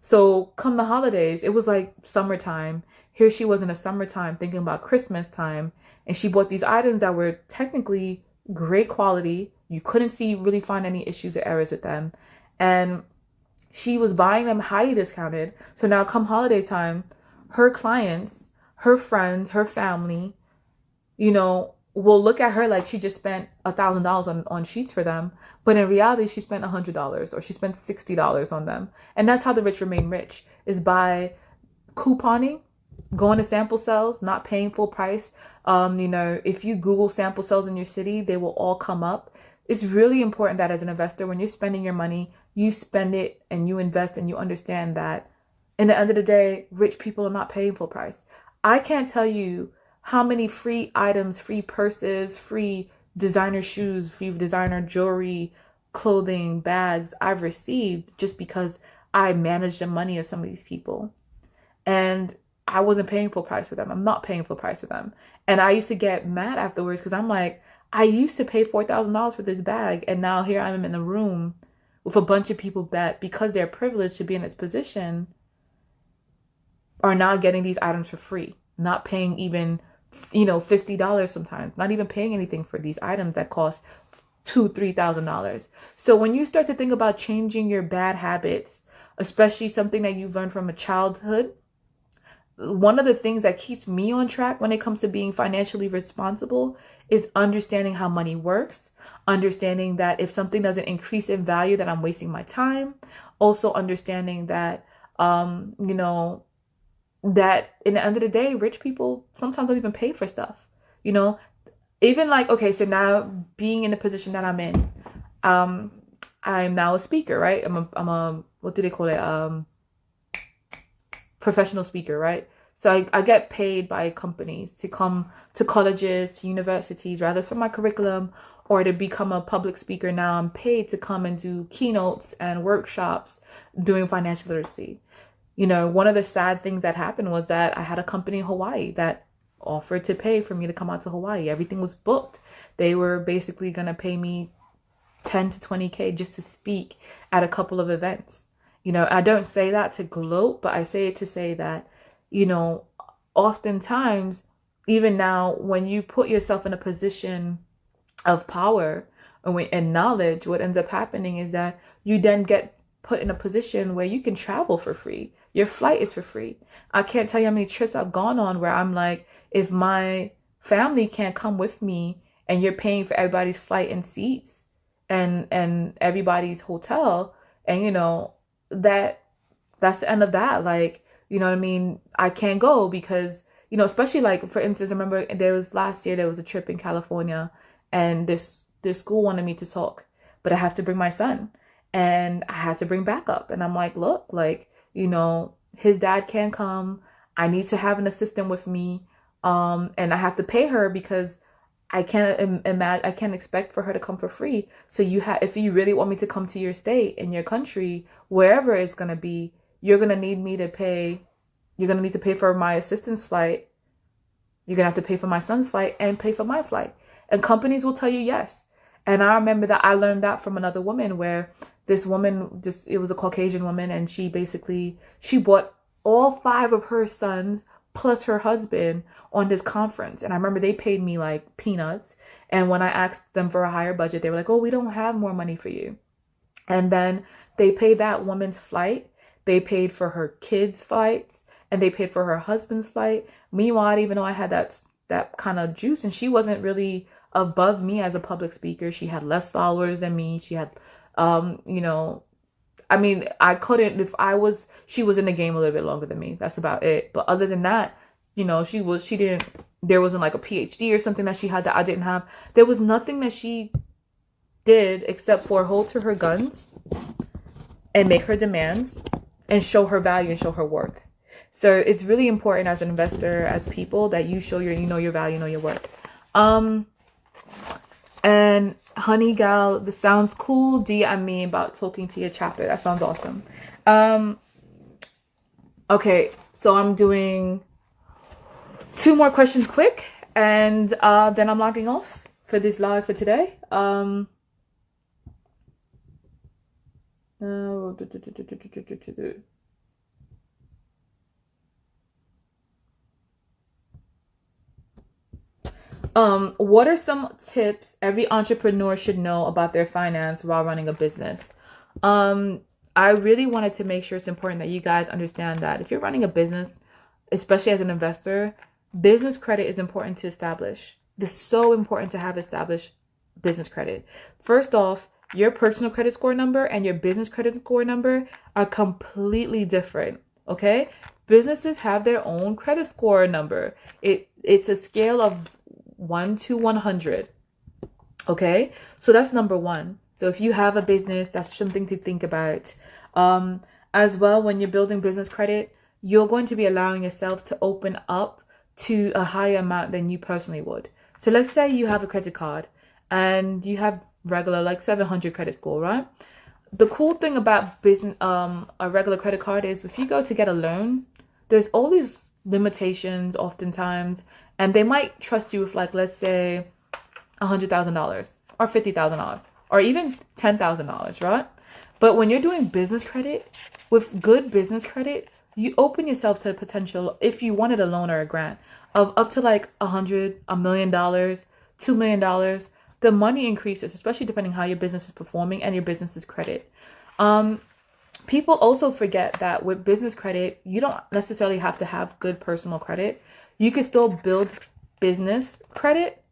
So come the holidays, it was like summertime. Here she was in the summertime thinking about Christmas time. And she bought these items that were technically great quality. You couldn't really find any issues or errors with them. And she was buying them highly discounted. So now come holiday time, her clients, her friends, her family, will look at her like she just spent $1,000 on sheets for them. But in reality, she spent $100 or she spent $60 on them. And that's how the rich remain rich, is by couponing, going to sample sales, not paying full price. If you Google sample sales in your city, they will all come up. It's really important that as an investor, when you're spending your money, you spend it and you invest, and you understand that in the end of the day, rich people are not paying full price. I can't tell you how many free items, free purses, free designer shoes, free designer jewelry, clothing, bags I've received just because I managed the money of some of these people. And I wasn't paying full price for them. I'm not paying full price for them. And I used to get mad afterwards because I'm like, I used to pay $4,000 for this bag. And now here I am in a room with a bunch of people that, because they're privileged to be in this position, are now getting these items for free, not paying even, $50 sometimes, not even paying anything for these items that cost $2,000, $3,000. So when you start to think about changing your bad habits, especially something that you've learned from a childhood, one of the things that keeps me on track when it comes to being financially responsible is understanding how money works, understanding that if something doesn't increase in value, that I'm wasting my time. Also understanding that, that in the end of the day, rich people sometimes don't even pay for stuff, even like, okay, so now being in the position that I'm in, I'm now a speaker, right? I'm a what do they call it? Professional speaker, right? So I get paid by companies to come to colleges, to universities, rather for my curriculum or to become a public speaker. Now I'm paid to come and do keynotes and workshops doing financial literacy. One of the sad things that happened was that I had a company in Hawaii that offered to pay for me to come out to Hawaii. Everything was booked. They were basically going to pay me 10 to 20K just to speak at a couple of events. I don't say that to gloat, but I say it to say that, oftentimes, even now, when you put yourself in a position of power and knowledge, what ends up happening is that you then get put in a position where you can travel for free. Your flight is for free. I can't tell you how many trips I've gone on where I'm like, if my family can't come with me and you're paying for everybody's flight and seats and everybody's hotel, and you know, that's the end of that. Like, you know what I mean? I can't go because, you know, especially like, for instance, I remember last year there was a trip in California, and this school wanted me to talk, but I have to bring my son and I had to bring backup. And I'm like, look, like, you know, his dad can't come. I need to have an assistant with me. And I have to pay her because I can't imagine, I can't expect for her to come for free. So if you really want me to come to your state, in your country, wherever it's going to be, you're going to need me to pay. You're going to need to pay for my assistant's flight. You're going to have to pay for my son's flight and pay for my flight. And companies will tell you yes. And I remember that I learned that from another woman, where this woman, it was a Caucasian woman, and she bought all 5 of her sons plus her husband on this conference. And I remember they paid me like peanuts. And when I asked them for a higher budget, they were like, oh, we don't have more money for you. And then they paid that woman's flight. They paid for her kids' flights, and they paid for her husband's flight. Meanwhile, I didn't even know I had that kind of juice. And she wasn't really above me as a public speaker. She had less followers than me. She had, you know, I mean, I couldn't, she was in the game a little bit longer than me. That's about it. But other than that, you know, there wasn't like a PhD or something that she had that I didn't have. There was nothing that she did except for hold to her guns and make her demands and show her value and show her worth. So it's really important as an investor, as people, that you show you know your value, know your worth. And honey gal, this sounds cool. DM me about talking to your chapter. That sounds awesome. Okay, so I'm doing 2 more questions quick, and then I'm logging off for this live for today. What are some tips every entrepreneur should know about their finance while running a business? I really wanted to make sure it's important that you guys understand that if you're running a business, especially as an investor, business credit is important to establish. It's so important to have established business credit. First off, your personal credit score number and your business credit score number are completely different. Okay? Businesses have their own credit score number. It's a scale of 1 to 100. Okay, so that's number 1. So if you have a business, that's something to think about. As well, when you're building business credit, you're going to be allowing yourself to open up to a higher amount than you personally would. So let's say you have a credit card and you have regular like 700 credit score, right? The cool thing about business, a regular credit card is if you go to get a loan, there's all these limitations oftentimes, and they might trust you with like, let's say $100,000 or $50,000 or even $10,000, right? But when you're doing business credit, with good business credit, you open yourself to the potential, if you wanted a loan or a grant, of up to like $100,000, $1 million, $2 million. The money increases, especially depending how your business is performing and your business's credit. People also forget that with business credit, you don't necessarily have to have good personal credit. You can still build business credit,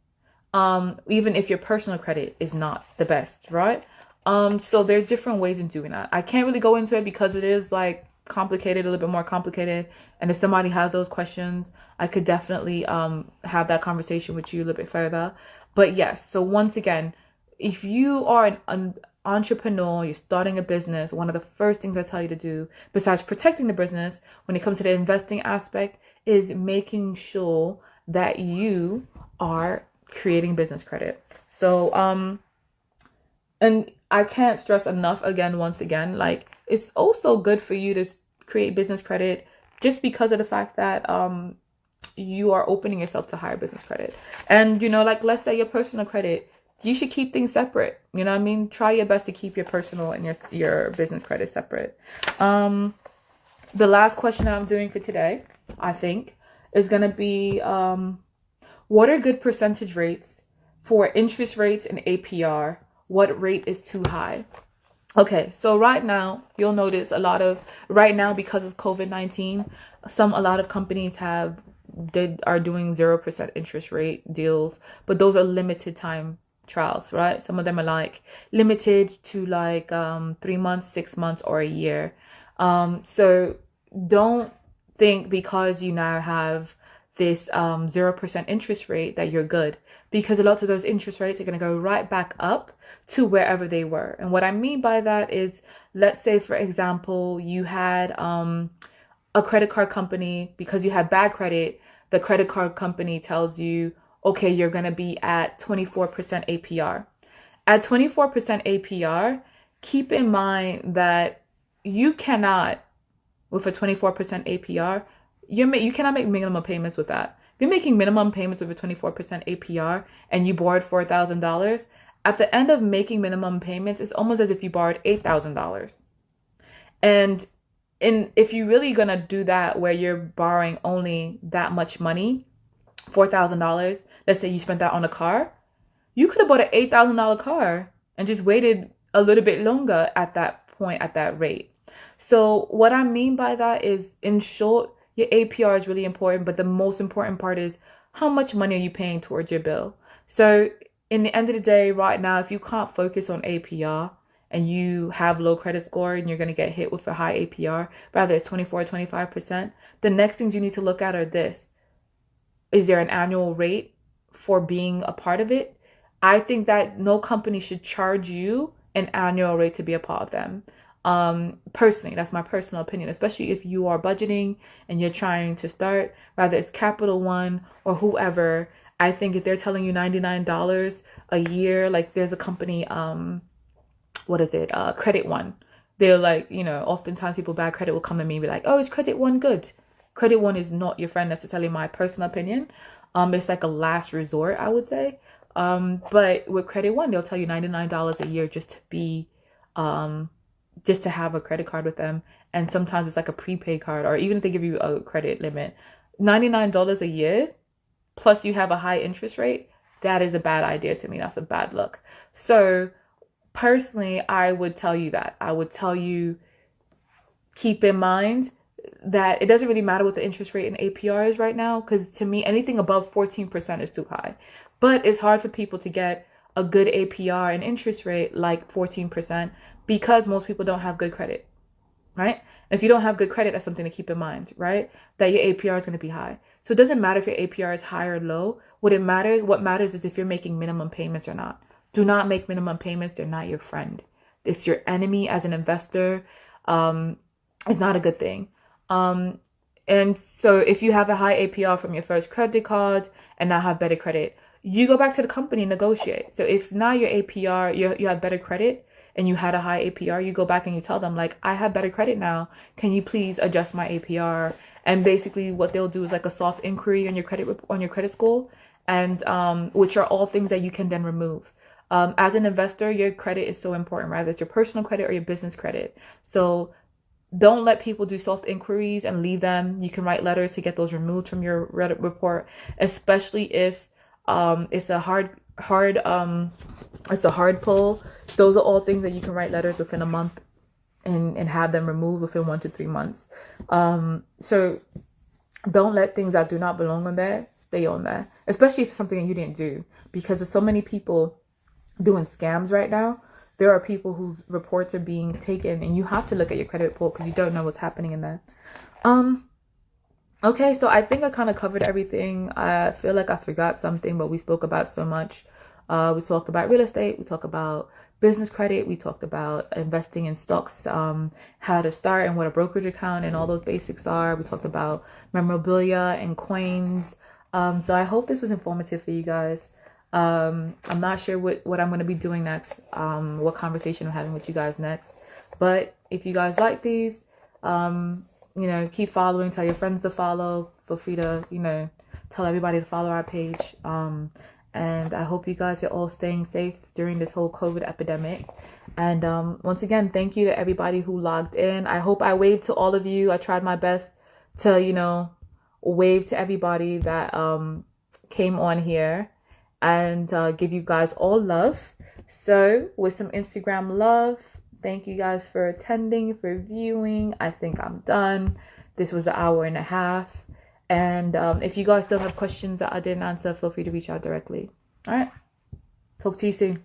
even if your personal credit is not the best, right? So there's different ways in doing that. I can't really go into it because it is like complicated, a little bit more complicated. And if somebody has those questions, I could definitely have that conversation with you a little bit further. But yes, so once again, if you are an entrepreneur, you're starting a business, one of the first things I tell you to do, besides protecting the business, when it comes to the investing aspect, is making sure that you are creating business credit. So, and I can't stress enough once again, like, it's also good for you to create business credit just because of the fact that, you are opening yourself to higher business credit. And, you know, like, let's say your personal credit, you should keep things separate. You know what I mean? Try your best to keep your personal and your business credit separate. The last question that I'm doing for today, I think, is going to be, what are good percentage rates for interest rates and APR? What rate is too high? Okay, so right now you'll notice right now because of COVID-19, a lot of companies are doing 0% interest rate deals, but those are limited time trials, right? Some of them are like limited to like 3 months, 6 months, or a year. So don't think because you now have this 0% interest rate that you're good, because a lot of those interest rates are going to go right back up to wherever they were. And what I mean by that is, let's say, for example, you had a credit card company, because you had bad credit, the credit card company tells you, okay, you're going to be at 24% APR. At 24% APR, keep in mind that you cannot, with a 24% APR, you cannot make minimum payments with that. If you're making minimum payments with a 24% APR and you borrowed $4,000, at the end of making minimum payments, it's almost as if you borrowed $8,000. And if you're really gonna do that, where you're borrowing only that much money, $4,000, let's say you spent that on a car, you could have bought an $8,000 car and just waited a little bit longer at that point, at that rate. So what I mean by that is, in short, your APR is really important, but the most important part is how much money are you paying towards your bill. So in the end of the day, right now, if you can't focus on APR and you have low credit score and you're going to get hit with a high APR, rather it's 24 or 25%, the next things you need to look at are this. Is there an annual rate for being a part of it? I think that no company should charge you an annual rate to be a part of them. Personally, that's my personal opinion, especially if you are budgeting and you're trying to start, whether it's Capital One or whoever. I think if they're telling you $99 a year, like there's a company, Credit One. They're like, oftentimes people with bad credit will come to me and be like, oh, is Credit One good? Credit One is not your friend, necessarily, my personal opinion. It's like a last resort, I would say. But with Credit One, they'll tell you $99 a year just to be, just to have a credit card with them. And sometimes it's like a prepaid card, or even if they give you a credit limit, $99 a year, plus you have a high interest rate, that is a bad idea to me. That's a bad look. So personally, I would tell you that. I would tell you, keep in mind that it doesn't really matter what the interest rate and APR is right now, because to me, anything above 14% is too high. But it's hard for people to get a good APR and interest rate like 14%, because most people don't have good credit, right? And if you don't have good credit, that's something to keep in mind, right? That your APR is going to be high. So it doesn't matter if your APR is high or low. What matters is if you're making minimum payments or not. Do not make minimum payments. They're not your friend. It's your enemy as an investor. It's not a good thing. And so if you have a high APR from your first credit card and now have better credit, you go back to the company and negotiate. So if now your APR, you have better credit and you had a high APR, you go back and you tell them, like, I have better credit now. Can you please adjust my APR? And basically what they'll do is like a soft inquiry on your credit score, and which are all things that you can then remove. As an investor, your credit is so important, right? It's your personal credit or your business credit. So don't let people do soft inquiries and leave them. You can write letters to get those removed from your Reddit report, especially if it's a hard pull. Those are all things that you can write letters within a month and have them removed within 1 to 3 months. So don't let things that do not belong on there stay on there, especially if it's something that you didn't do, because there's so many people doing scams right now. There are people whose reports are being taken, and you have to look at your credit report because you don't know what's happening in there. Okay, so I think I kind of covered everything. I feel like I forgot something, but we spoke about so much. We talked about real estate. We talked about business credit. We talked about investing in stocks, how to start and what a brokerage account and all those basics are. We talked about memorabilia and coins. So I hope this was informative for you guys. I'm not sure what I'm going to be doing next, what conversation I'm having with you guys next. But if you guys like these, keep following, tell your friends to follow. Feel free to, tell everybody to follow our page. And I hope you guys are all staying safe during this whole COVID epidemic. And once again, thank you to everybody who logged in. I hope I waved to all of you. I tried my best to, wave to everybody that came on here and give you guys all love. So with some Instagram love, Thank you guys for attending, for viewing. I think I'm done. This was an hour and a half. And if you guys still have questions that I didn't answer, feel free to reach out directly. All right. Talk to you soon.